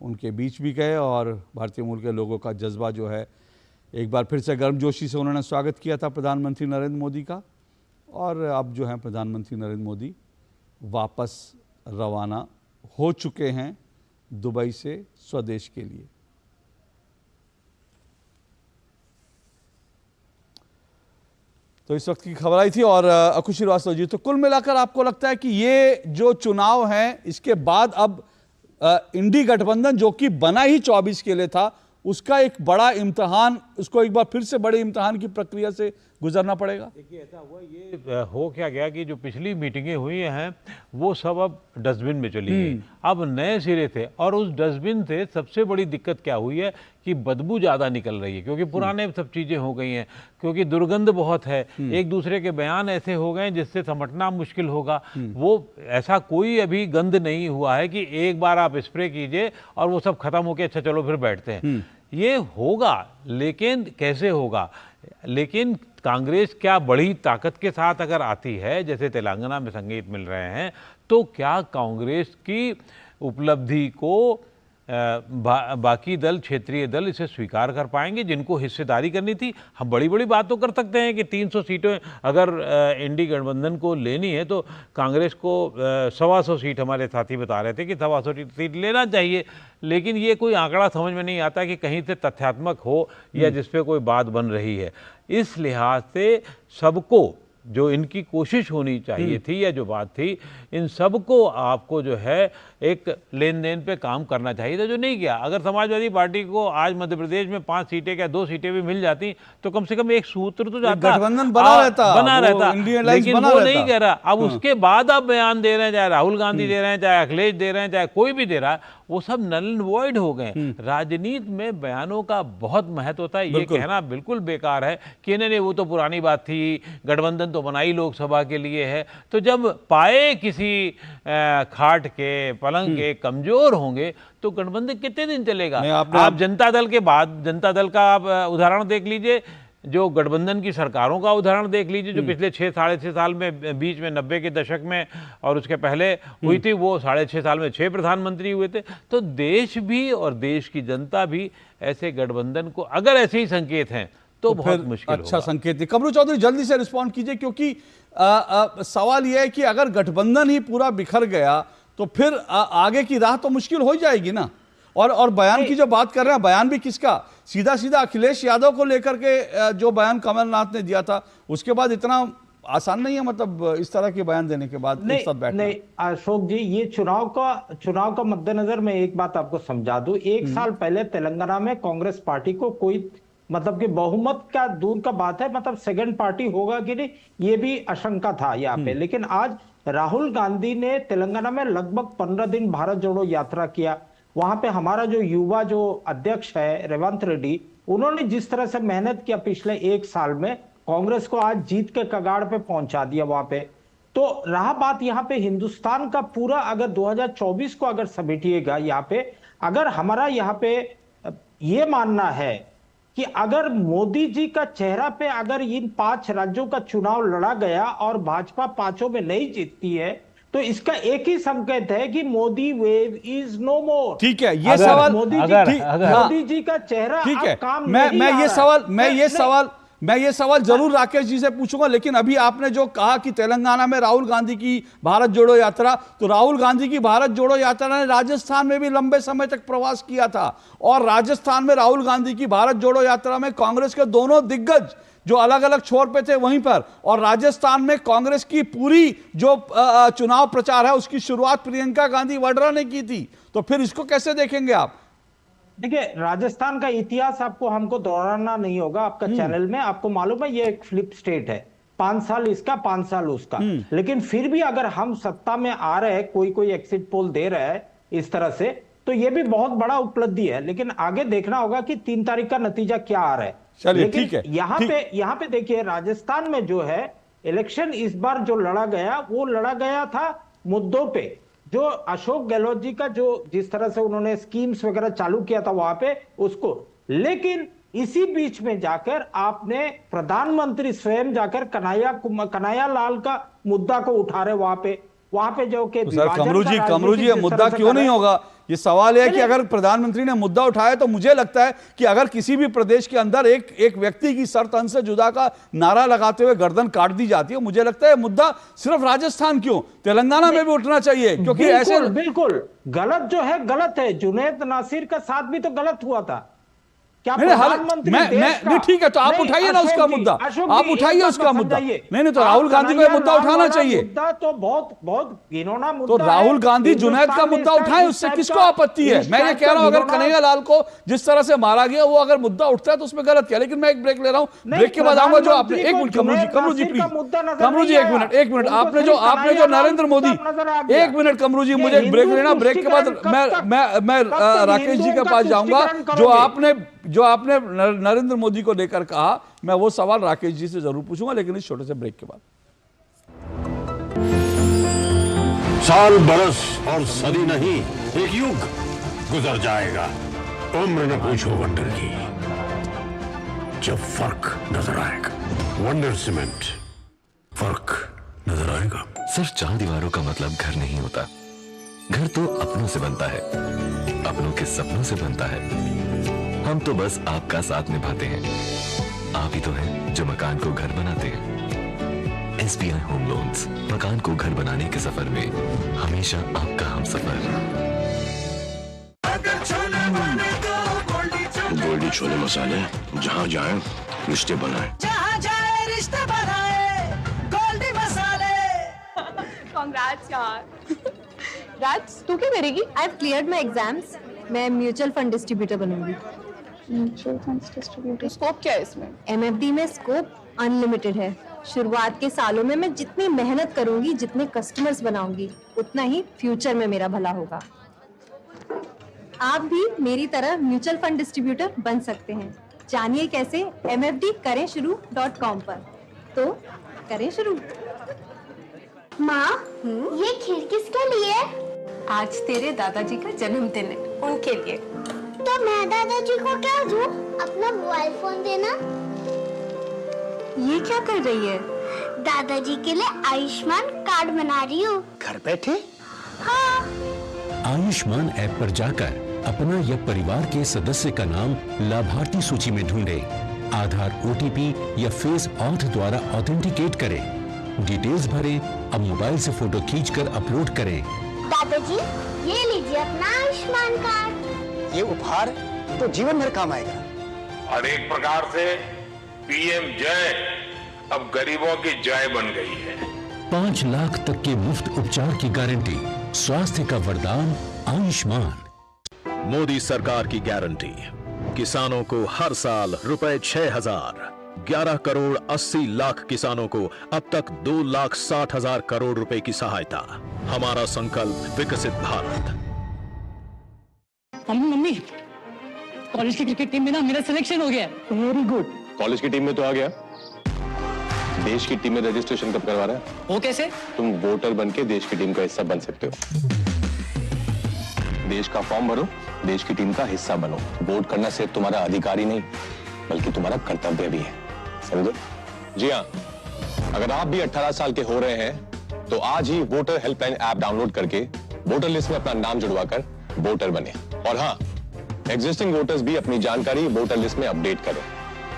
उनके बीच भी गए और भारतीय मूल के लोगों का जज्बा जो है एक बार फिर से गर्मजोशी से उन्होंने स्वागत किया था प्रधानमंत्री नरेंद्र मोदी का। और अब जो है प्रधानमंत्री नरेंद्र मोदी वापस रवाना हो चुके हैं दुबई से स्वदेश के लिए। तो इस वक्त की खबर आई थी। और अकुश श्रीवास्तव जी, तो कुल मिलाकर आपको लगता है कि ये जो चुनाव हैं इसके बाद अब इंडी गठबंधन जो कि बना ही 24 के लिए था, उसका एक बड़ा इम्तिहान, उसको एक बार फिर से बड़े इम्तिहान की प्रक्रिया से गुजरना पड़ेगा? देखिए ऐसा हुआ, ये हो क्या गया कि जो पिछली मीटिंगें हुई हैं वो सब अब डस्टबिन में चली गई, अब नए सिरे थे। और उस डस्टबिन से सबसे बड़ी दिक्कत क्या हुई है कि बदबू ज़्यादा निकल रही है, क्योंकि पुराने सब चीज़ें हो गई हैं, क्योंकि दुर्गंध बहुत है, एक दूसरे के बयान ऐसे हो गए जिससे समटना मुश्किल होगा। वो ऐसा कोई अभी गंध नहीं हुआ है कि एक बार आप स्प्रे कीजिए और वो सब खत्म होके अच्छा चलो फिर बैठते हैं। ये होगा, लेकिन कैसे होगा? लेकिन कांग्रेस क्या बड़ी ताकत के साथ अगर आती है, जैसे तेलंगाना में संकेत मिल रहे हैं, तो क्या कांग्रेस की उपलब्धि को बाकी दल, क्षेत्रीय दल इसे स्वीकार कर पाएंगे? जिनको हिस्सेदारी करनी थी, हम बड़ी बड़ी बात तो कर सकते हैं कि 300 सीटें अगर इंडी गठबंधन को लेनी है तो कांग्रेस को 125 सीट, हमारे साथी बता रहे थे कि 125 सीट लेना चाहिए, लेकिन ये कोई आंकड़ा समझ में नहीं आता कि कहीं से तथ्यात्मक हो या जिस पे कोई बात बन रही है। इस लिहाज से सबको जो इनकी कोशिश होनी चाहिए थी या जो बात थी, इन सबको आपको जो है एक लेन देन पे काम करना चाहिए था, जो नहीं किया। अगर समाजवादी पार्टी को आज मध्य प्रदेश में 5 सीटें या 2 सीटें भी मिल जाती तो कम से कम एक सूत्र तो जाता, गठबंधन बना रहता, लेकिन वो नहीं कह रहा। अब उसके बाद आप बयान दे रहे हैं, चाहे राहुल गांधी दे रहे हैं, चाहे अखिलेश दे रहे हैं, चाहे कोई भी दे रहा है, वो सब नल एंड वॉइड हो गए। राजनीति में बयानों का बहुत महत्व होता है। ये कहना बिल्कुल बेकार है कि नहीं वो तो पुरानी बात थी, गठबंधन तो बनाई लोकसभा के लिए है। तो जब पाए किसी खाट के, पलंग के कमजोर होंगे तो गठबंधन कितने दिन चलेगा? आप जनता दल के बाद, जनता दल का आप उदाहरण देख लीजिए, जो गठबंधन की सरकारों का उदाहरण देख लीजिए, जो पिछले 6-6.5 साल में, बीच में 90 के दशक में और उसके पहले हुई थी, वो 6.5 साल में 6 प्रधानमंत्री हुए थे। तो देश भी और देश की जनता भी ऐसे गठबंधन को, अगर ऐसे ही संकेत हैं तो बहुत मुश्किल अच्छा संकेत है। कमरू चौधरी जल्दी से रिस्पॉन्ड कीजिए, क्योंकि सवाल यह है कि अगर गठबंधन ही पूरा बिखर गया तो फिर आगे की राह तो मुश्किल हो जाएगी ना। और बयान की जो बात कर रहे हैं, बयान भी किसका? सीधा सीधा अखिलेश यादव को लेकर के जो बयान कमलनाथ ने दिया था, उसके बाद इतना आसान नहीं है, मतलब इस तरह के बयान देने के बाद एक साथ बैठना। नहीं अशोक जी, ये चुनाव का मद्देनजर मैं एक बात आपको समझा दूं। 1 साल पहले तेलंगाना में कांग्रेस पार्टी को कोई मतलब कि बहुमत का दूर का बात है, मतलब सेकंड पार्टी होगा कि नहीं, ये भी आशंका था यहाँ पे। लेकिन आज राहुल गांधी ने तेलंगाना में लगभग 15 दिन भारत जोड़ो यात्रा किया। वहां पे हमारा जो युवा जो अध्यक्ष है रेवंत रेड्डी, उन्होंने जिस तरह से मेहनत किया पिछले 1 साल में, कांग्रेस को आज जीत के कगाड़ पे पहुंचा दिया वहां पे। तो रहा बात यहाँ पे हिंदुस्तान का पूरा, अगर 2024 को अगर समेटिएगा यहाँ पे, अगर हमारा यहाँ पे ये मानना है कि अगर मोदी जी का चेहरा पे अगर इन 5 राज्यों का चुनाव लड़ा गया और भाजपा 5 में नहीं जीतती है, तो इसका एक ही संकेत है कि मोदी वेव इज नो मोर। ठीक है, ये सवाल मोदी जी का चेहरा ठीक है। काम मैं ये सवाल जरूर राकेश जी से पूछूंगा, लेकिन अभी आपने जो कहा कि तेलंगाना में राहुल गांधी की भारत जोड़ो यात्रा, तो राहुल गांधी की भारत जोड़ो यात्रा ने राजस्थान में भी लंबे समय तक प्रवास किया था, और राजस्थान में राहुल गांधी की भारत जोड़ो यात्रा में कांग्रेस के दोनों दिग्गज जो अलग अलग छोर पे थे वहीं पर, और राजस्थान में कांग्रेस की पूरी जो चुनाव प्रचार है उसकी शुरुआत प्रियंका गांधी वाड्रा ने की थी। तो फिर इसको कैसे देखेंगे आप? देखिए, राजस्थान का इतिहास आपको हमको दोहराना नहीं होगा। आपका चैनल में आपको मालूम है ये एक फ्लिप स्टेट है, 5 साल इसका 5 साल उसका। लेकिन फिर भी अगर हम सत्ता में आ रहे हैं, कोई एग्जिट पोल दे रहा है इस तरह से, तो ये भी बहुत बड़ा उपलब्धि है। लेकिन आगे देखना होगा कि 3 तारीख का नतीजा क्या आ रहा है। चलिए ठीक है। यहाँ पे देखिए, राजस्थान में जो है इलेक्शन इस बार जो लड़ा गया, वो लड़ा गया था मुद्दों पे, जो अशोक गहलोत जी का जो जिस तरह से उन्होंने स्कीम्स वगैरह चालू किया था वहां पे उसको। लेकिन इसी बीच में जाकर आपने प्रधानमंत्री स्वयं जाकर कन्हैया लाल का मुद्दा को उठा रहे वहां पे जो कि कमरू जी मुद्दा क्यों नहीं होगा? ये सवाल है कि अगर प्रधानमंत्री ने मुद्दा उठाया तो मुझे लगता है कि अगर किसी भी प्रदेश के अंदर एक व्यक्ति की सरतन से जुदा का नारा लगाते हुए गर्दन काट दी जाती है, मुझे लगता है मुद्दा सिर्फ राजस्थान क्यों, तेलंगाना में भी उठना चाहिए, क्योंकि ऐसे बिल्कुल गलत जो है गलत है। जुनैद नासिर का साथ भी तो गलत हुआ था। क्या नहीं ठीक है, तो आप उठाइए ना उसका मुद्दा, आप उठाइए उसका मुद्दा। नहीं तो राहुल गांधी को मुद्दा उठाना चाहिए। मुद्दा तो बहुत घिनौना मुद्दा। तो राहुल गांधी जुनैद का मुद्दा उठाए, उससे किसको आपत्ति है? मैं ये कह रहा हूं अगर कन्हैया लाल को जिस तरह से मारा गया वो अगर मुद्दा उठता है तो उसमें गलत क्या। लेकिन मैं एक ब्रेक ले रहा हूं, ब्रेक के बाद आऊंगा। जो आपने 1 minute Kamru ji please, Kamru ji 1 minute आपने जो नरेंद्र मोदी, 1 मिनट कमरू जी, मुझे एक ब्रेक लेना। ब्रेक के बाद मैं राकेश जी के पास जाऊंगा। जो आपने नरेंद्र मोदी को लेकर कहा, मैं वो सवाल राकेश जी से जरूर पूछूंगा, लेकिन इस छोटे से ब्रेक के बाद। साल बरस और सदी नहीं, एक युग गुजर जाएगा। उम्र न पूछो वंडर की, जब फर्क नजर आएगा। वंडर सीमेंट, फर्क नजर आएगा। सिर्फ 4 दीवारों का मतलब घर नहीं होता। घर तो अपनों से बनता है, अपनों के सपनों से बनता है। हम तो बस आपका साथ निभाते हैं। आप ही तो हैं जो मकान को घर बनाते हैं। SBI होम लोन्स, मकान को घर बनाने के सफर में हमेशा आपका हमसफर। गोल्डी छोले मसाले, जहाँ जाए रिश्ते बनाए। जहाँ जाए रिश्ते बनाए गोल्डी मसाले। Congrats यार। राज, तू क्या करेगी? I've cleared my exams. मैं म्यूचुअल फंड डिस्ट्रीब्यूटर बनूंगी। Mutual fund distributor. स्कोप क्या है इसमें? MFD में स्कोप अनलिमिटेड है। शुरुआत के सालों में मैं जितनी मेहनत करूंगी, जितने कस्टमर्स बनाऊंगी, उतना ही फ्यूचर में मेरा भला होगा। आप भी मेरी तरह म्यूचुअल फंड डिस्ट्रीब्यूटर बन सकते हैं। जानिए कैसे? mfdkarenshuru.com पर। तो करें शुरू। माँ, ये खीर किसके लिए? आज तेरे दादाजी का जन्मदिन है, उनके लिए। तो मैं दादाजी को क्या दूँ? अपना मोबाइल फोन देना। ये क्या कर रही है? दादाजी के लिए आयुष्मान कार्ड बना रही हूँ। घर बैठे? हाँ। आयुष्मान ऐप पर जाकर अपना या परिवार के सदस्य का नाम लाभार्थी सूची में ढूंढे, आधार, OTP या फेस ऑथ द्वारा ऑथेंटिकेट करें, डिटेल्स भरें, अब मोबाइल से फोटो खींचकर अपलोड करें। दादाजी, ये लीजिए अपना आयुष्मान कार्ड। ये उपहार तो जीवन भर काम आएगा। और एक प्रकार से PM जय अब गरीबों की जय बन गई है। 5 लाख तक के मुफ्त उपचार की गारंटी, स्वास्थ्य का वरदान आयुष्मान। मोदी सरकार की गारंटी, किसानों को हर साल रुपए 6,000, 11 करोड़ 80 लाख किसानों को अब तक 2,60,000 करोड़ रुपए की सहायता। हमारा संकल्प विकसित भारत। मम्मी, कॉलेज की क्रिकेट टीम में ना मेरा सिलेक्शन हो गया। Very good. कॉलेज की टीम में तो आ गया, देश की टीम में रजिस्ट्रेशन कब करवा रहा है? वो कैसे? तुम वोटर बन के देश की टीम का हिस्सा बन सकते हो। देश का फॉर्म भरो, देश की टीम का हिस्सा बनो। वोट करना सिर्फ तुम्हारा अधिकार ही नहीं, बल्कि तुम्हारा कर्तव्य भी है, समझे? जी हाँ, अगर आप भी 18 साल के हो रहे हैं तो आज ही वोटर हेल्पलाइन ऐप डाउनलोड करके वोटर लिस्ट में अपना नाम जुड़वाकर वोटर बने। और हाँ, एग्जिस्टिंग वोटर्स भी अपनी जानकारी वोटर लिस्ट में अपडेट करें,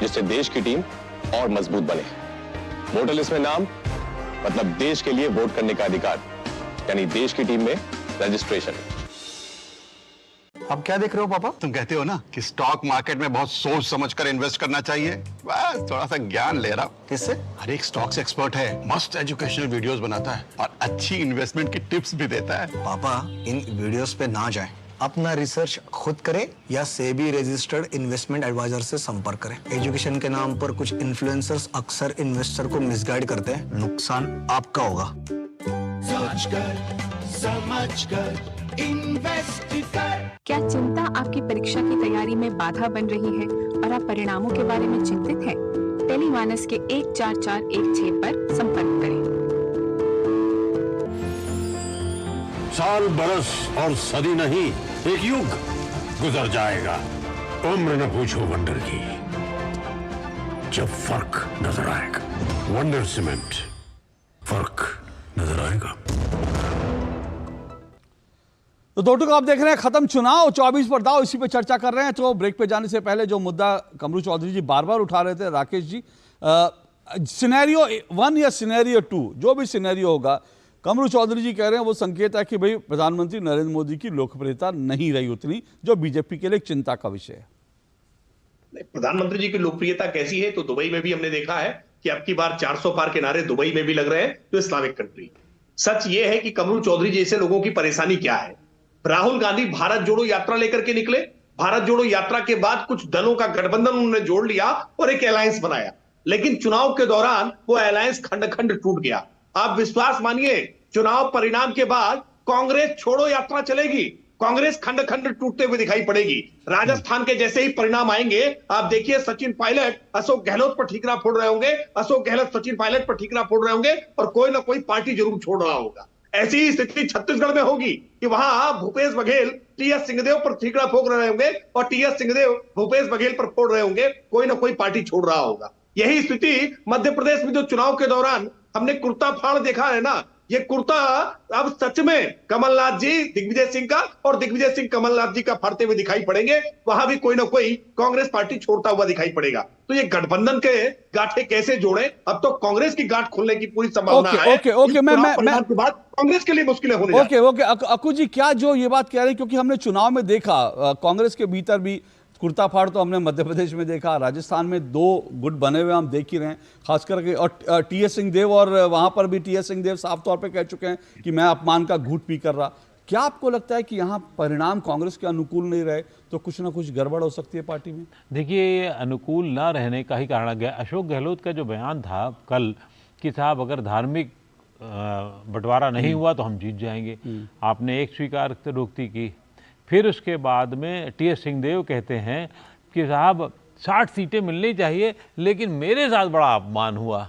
जिससे देश की टीम और मजबूत बने। वोटर लिस्ट में नाम मतलब देश के लिए वोट करने का अधिकार, यानी देश की टीम में रजिस्ट्रेशन। अब क्या देख रहे हो पापा? तुम कहते हो ना कि स्टॉक मार्केट में बहुत सोच समझकर इन्वेस्ट करना चाहिए, बस थोड़ा सा ज्ञान ले रहा हूं। किससे? हर एक स्टॉक्स एक्सपर्ट है, मस्त एजुकेशनल वीडियोस बनाता है और अच्छी इन्वेस्टमेंट की टिप्स भी देता है। पापा, इन वीडियोस पे ना जाएं, अपना रिसर्च खुद करें या सेबी रजिस्टर्ड इन्वेस्टमेंट एडवाइजर से संपर्क करें। एजुकेशन के नाम पर कुछ इन्फ्लुएंसर्स अक्सर इन्वेस्टर को मिसगाइड करते हैं, नुकसान आपका होगा। समझकर इन्वेस्ट कर। क्या चिंता आपकी परीक्षा की तैयारी में बाधा बन रही है और आप परिणामों के बारे में चिंतित हैं? टेलीमानस के 14416 पर संपर्क करें। साल, बरस और सदी नहीं, एक युग गुजर जाएगा। उम्र न पूछो वंडर की, जब फर्क नजर आएगा। वंडर सीमेंट, फर्क नजर आएगा। तो दोस्तों आप देख रहे हैं खत्म चुनाव 24 पर दाव, इसी पे चर्चा कर रहे हैं। तो ब्रेक पे जाने से पहले जो मुद्दा कमरू चौधरी जी बार बार उठा रहे थे, राकेश जी, सिनेरियो 1 या सिनेरियो 2, जो भी सिनेरियो होगा, कमरू चौधरी जी कह रहे हैं वो संकेत है कि भाई प्रधानमंत्री नरेंद्र मोदी की लोकप्रियता नहीं रही उतनी, जो बीजेपी के लिए चिंता का विषय है। प्रधानमंत्री जी की लोकप्रियता कैसी है तो दुबई में भी हमने देखा है कि अब की बार 400 पार के नारे दुबई में भी लग रहे हैं, जो इस्लामिक कंट्री। सच ये है कि कमरू चौधरी जैसे लोगों की परेशानी क्या है। राहुल गांधी भारत जोड़ो यात्रा लेकर के निकले, भारत जोड़ो यात्रा के बाद कुछ दलों का गठबंधन उन्होंने जोड़ लिया और एक अलायंस बनाया, लेकिन चुनाव के दौरान वो अलायंस खंड खंड टूट गया। आप विश्वास मानिए, चुनाव परिणाम के बाद कांग्रेस छोड़ो यात्रा चलेगी, कांग्रेस खंड खंड टूटते हुए दिखाई पड़ेगी। राजस्थान के जैसे ही परिणाम आएंगे, आप देखिए सचिन पायलट अशोक गहलोत पर ठीकरा फोड़ रहे होंगे, अशोक गहलोत सचिन पायलट पर ठीकरा फोड़ रहे होंगे और कोई ना कोई पार्टी जरूर छोड़ रहा होगा। ऐसी ही स्थिति छत्तीसगढ़ में होगी कि वहां भूपेश बघेल टीएस सिंहदेव पर ठीकरा फोड़ रहे होंगे और टीएस सिंहदेव भूपेश बघेल पर फोड़ रहे होंगे, कोई ना कोई पार्टी छोड़ रहा होगा। यही स्थिति मध्य प्रदेश में जो चुनाव के दौरान हमने कुर्ता फाड़ देखा है ना, ये कुर्ता अब सच में कमलनाथ जी दिग्विजय सिंह का और दिग्विजय सिंह कमलनाथ जी का फाड़ते हुए दिखाई पड़ेंगे। वहां भी कोई ना कोई कांग्रेस पार्टी छोड़ता हुआ दिखाई पड़ेगा। तो ये गठबंधन के गांठे कैसे जोड़े? अब तो कांग्रेस की गांठ खुलने की पूरी संभावना है। ओके, मैं कांग्रेस के लिए मुश्किलें होने ओके अक्कू जी, क्या जो ये बात कह रहे हैं, क्योंकि हमने चुनाव में देखा कांग्रेस के भीतर भी कुर्ता फाड़ तो हमने मध्य प्रदेश में देखा, राजस्थान में 2 गुट बने हुए हम देख ही रहे हैं, खास करके और टीएस सिंहदेव, और वहां पर भी टीएस सिंहदेव साफ तौर पे कह चुके हैं कि मैं अपमान का घूंट पी कर रहा। क्या आपको लगता है कि यहाँ परिणाम कांग्रेस के अनुकूल नहीं रहे तो कुछ ना कुछ गड़बड़ हो सकती है पार्टी में? देखिए, ये अनुकूल ना रहने का ही कारण है अशोक गहलोत का जो बयान था कल कि साहब अगर धार्मिक बंटवारा नहीं हुआ तो हम जीत जाएंगे। आपने एक स्वीकारोक्ति की, फिर उसके बाद में टीएस सिंहदेव कहते हैं कि साहब 60 सीटें मिलनी चाहिए, लेकिन मेरे साथ बड़ा अपमान हुआ,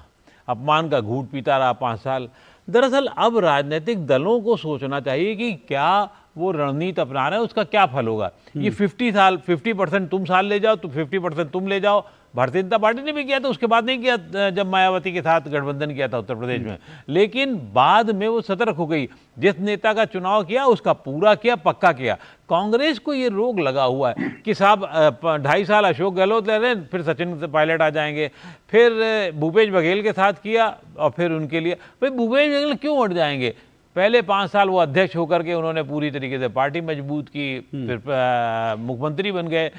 अपमान का घूंट पीता रहा 5 साल। दरअसल अब राजनीतिक दलों को सोचना चाहिए कि क्या वो रणनीति अपना रहे हैं, उसका क्या फल होगा। ये 50% तुम साल ले जाओ तो 50% तुम ले जाओ। भारतीय जनता पार्टी ने भी किया था, उसके बाद नहीं किया जब मायावती के साथ गठबंधन किया था उत्तर प्रदेश में, लेकिन बाद में वो सतर्क हो गई। जिस नेता का चुनाव किया उसका पूरा किया, पक्का किया। कांग्रेस को ये रोग लगा हुआ है कि साहब 2.5 साल अशोक गहलोत ले रहे हैं, फिर सचिन पायलट आ जाएंगे, फिर भूपेश बघेल के साथ किया और फिर उनके लिए भाई भूपेश बघेल क्यों हट जाएंगे? पहले 5 साल वो अध्यक्ष होकर के उन्होंने पूरी तरीके से पार्टी मजबूत की, फिर मुख्यमंत्री बन गए,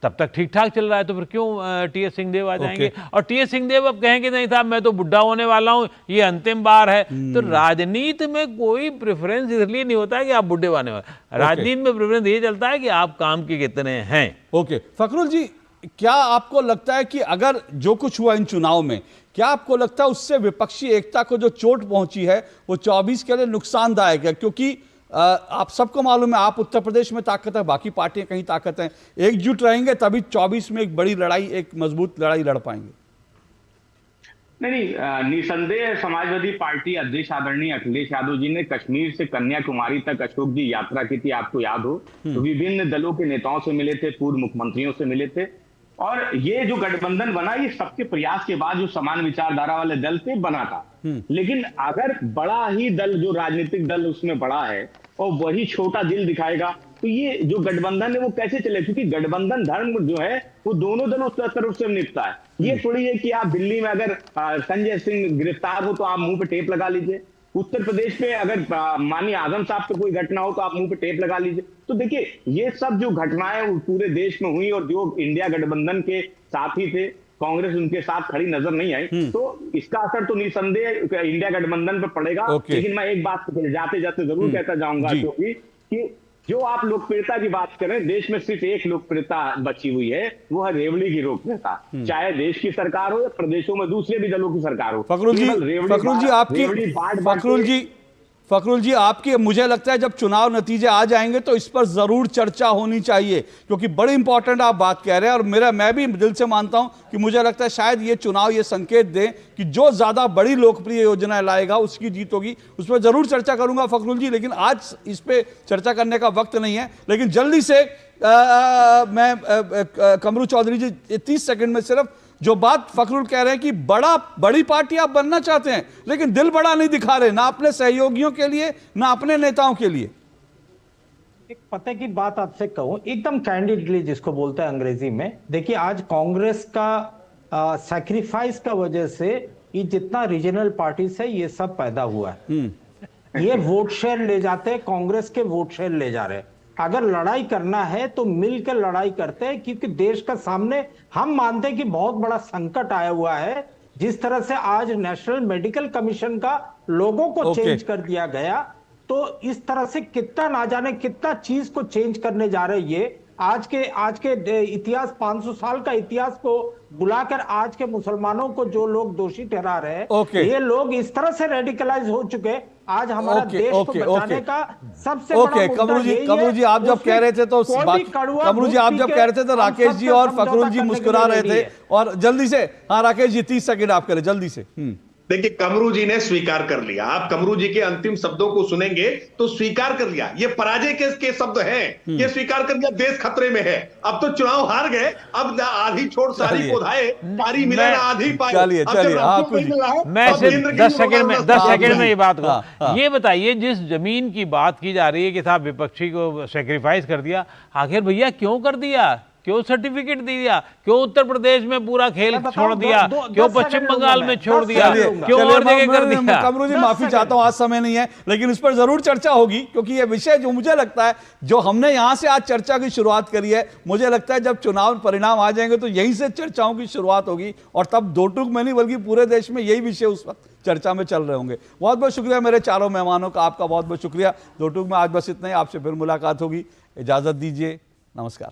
तब तक ठीक ठाक चल रहा है, तो फिर क्यों टीएस सिंहदेव आ जाएंगे? और टीएस सिंहदेव अब कहेंगे नहीं साहब मैं तो बुढ़ा होने वाला हूं, ये अंतिम बार है। तो राजनीति में कोई प्रेफरेंस इसलिए नहीं होता है कि आप बुढ़े होने वाले, राजनीति में प्रेफरेंस ये चलता है कि आप काम के कितने हैं। ओके, फखरुल जी, क्या आपको लगता है कि अगर जो कुछ हुआ इन चुनाव में, क्या आपको लगता है उससे विपक्षी एकता को जो चोट पहुंची है वो 24 के लिए नुकसानदायक है? क्योंकि आप सबको मालूम है, आप उत्तर प्रदेश में ताकत है, बाकी पार्टियां कहीं ताकत हैं, एकजुट रहेंगे तभी 24 में एक बड़ी लड़ाई, एक मजबूत लड़ाई लड़ पाएंगे। नहीं, निसंदेह समाजवादी पार्टी अध्यक्ष आदरणीय अखिलेश यादव जी ने कश्मीर से कन्याकुमारी तक अशोक जी यात्रा की थी, आपको याद हो, तो विभिन्न दलों के नेताओं से मिले थे, पूर्व मुख्यमंत्रियों से मिले थे, और ये जो गठबंधन बना ये सबके प्रयास के बाद जो समान विचारधारा वाले दल से बना था। लेकिन अगर बड़ा ही दल, जो राजनीतिक दल उसमें बड़ा है और वही छोटा दिल दिखाएगा, तो ये जो गठबंधन है वो कैसे चले? क्योंकि गठबंधन धर्म जो है वो दोनों दलों की तरफ से निपटा है। ये थोड़ी है कि आप दिल्ली में अगर संजय सिंह गिरफ्तार हो तो आप मुंह पे टेप लगा लीजिए, उत्तर प्रदेश में अगर माननीय आजम साहब पे कोई घटना हो तो आप मुंह पे टेप लगा लीजिए। तो देखिए, ये सब जो घटनाएं पूरे देश में हुई और जो इंडिया गठबंधन के साथी थे, कांग्रेस उनके साथ खड़ी नजर नहीं आई, तो इसका असर तो निसंदेह इंडिया गठबंधन पर पड़ेगा। लेकिन मैं एक बात जाते जाते जरूर कहता जाऊंगा कि जो आप लोकप्रियता की बात करें, देश में सिर्फ एक लोकप्रियता बची हुई है, वो है रेवड़ी की लोकप्रियता, चाहे देश की सरकार हो या प्रदेशों में दूसरे भी दलों की सरकार हो। फखरुल जी आपकी मुझे लगता है जब चुनाव नतीजे आ जाएंगे तो इस पर जरूर चर्चा होनी चाहिए, क्योंकि बड़ी इंपॉर्टेंट आप बात कह रहे हैं, और मैं भी दिल से मानता हूं कि मुझे लगता है शायद ये चुनाव ये संकेत दे कि जो ज्यादा बड़ी लोकप्रिय योजना लाएगा उसकी जीत होगी। उस पर जरूर चर्चा करूंगा फखरुल जी, लेकिन आज इस पे चर्चा करने का वक्त नहीं है। लेकिन जल्दी से मैं कमरू चौधरी जी 30 सेकंड में सिर्फ जो बात फखरुल कह रहे हैं कि बड़ी पार्टी आप बनना चाहते हैं लेकिन दिल बड़ा नहीं दिखा रहे, ना अपने सहयोगियों के लिए ना अपने नेताओं के लिए। एक पते की बात आपसे कहूं एकदम कैंडिडली, जिसको बोलते हैं अंग्रेजी में, देखिए आज कांग्रेस का सैक्रिफाइस का वजह से ये जितना रीजनल पार्टीज है ये सब पैदा हुआ है। ये वोट शेयर ले जाते हैं, कांग्रेस के वोट शेयर ले जा रहे हैं। अगर लड़ाई करना है तो मिलकर लड़ाई करते हैं, क्योंकि देश का सामने हम मानते हैं कि बहुत बड़ा संकट आया हुआ है। जिस तरह से आज नेशनल मेडिकल कमीशन का लोगों को चेंज कर दिया गया, तो इस तरह से कितना ना जाने कितना चीज को चेंज करने जा रहे ये आज के इतिहास 500 साल का इतिहास को बुलाकर आज के मुसलमानों को जो लोग दोषी ठहरा रहे हैं, ये लोग इस तरह से रेडिकलाइज हो चुके हैं। आज हमारा देश को बचाने का सबसे बड़ा कमरू जी आप जब कह रहे थे तो कमरू जी आप जब कह रहे थे तो राकेश जी और फखरुल जी मुस्कुरा रहे थे। और जल्दी से, हाँ राकेश जी 30 सेकंड आप करें जल्दी से। देखिए, कमरू जी ने स्वीकार कर लिया। आप कमरू जी के अंतिम शब्दों को सुनेंगे तो स्वीकार कर लिया, ये पराजय के शब्द हैं, ये स्वीकार कर लिया, देश खतरे में है, अब तो चुनाव हार गए, अब आधी छोड़ सारी कोधाए, पारी मिले ना आधी पाए। चलिए मैं सिर्फ 10 सेकंड में ये बात को ये बताइए, जिस जमीन की बात की जा रही है कि साहब विपक्षी को सेक्रीफाइस कर दिया, आखिर भैया क्यों कर दिया? क्यों सर्टिफिकेट दे दिया? क्यों उत्तर प्रदेश में पूरा खेल छोड़ दिया? क्यों पश्चिम बंगाल में छोड़ दिया? क्यों और जगह कर दिया? कमरू जी माफी चाहता हूं, आज समय नहीं है, लेकिन इस पर जरूर चर्चा होगी, क्योंकि ये विषय जो मुझे लगता है, जो हमने यहां से आज चर्चा की शुरुआत करी है, मुझे लगता है जब चुनाव परिणाम आ जाएंगे तो यहीं से चर्चाओं की शुरुआत होगी, और तब दो टूक में नहीं बल्कि पूरे देश में यही विषय उस वक्त चर्चा में चल रहे होंगे। बहुत बहुत शुक्रिया मेरे चारों मेहमानों का, आपका बहुत बहुत शुक्रिया। दो टूक में आज बस इतना ही, आपसे फिर मुलाकात होगी, इजाजत दीजिए, नमस्कार।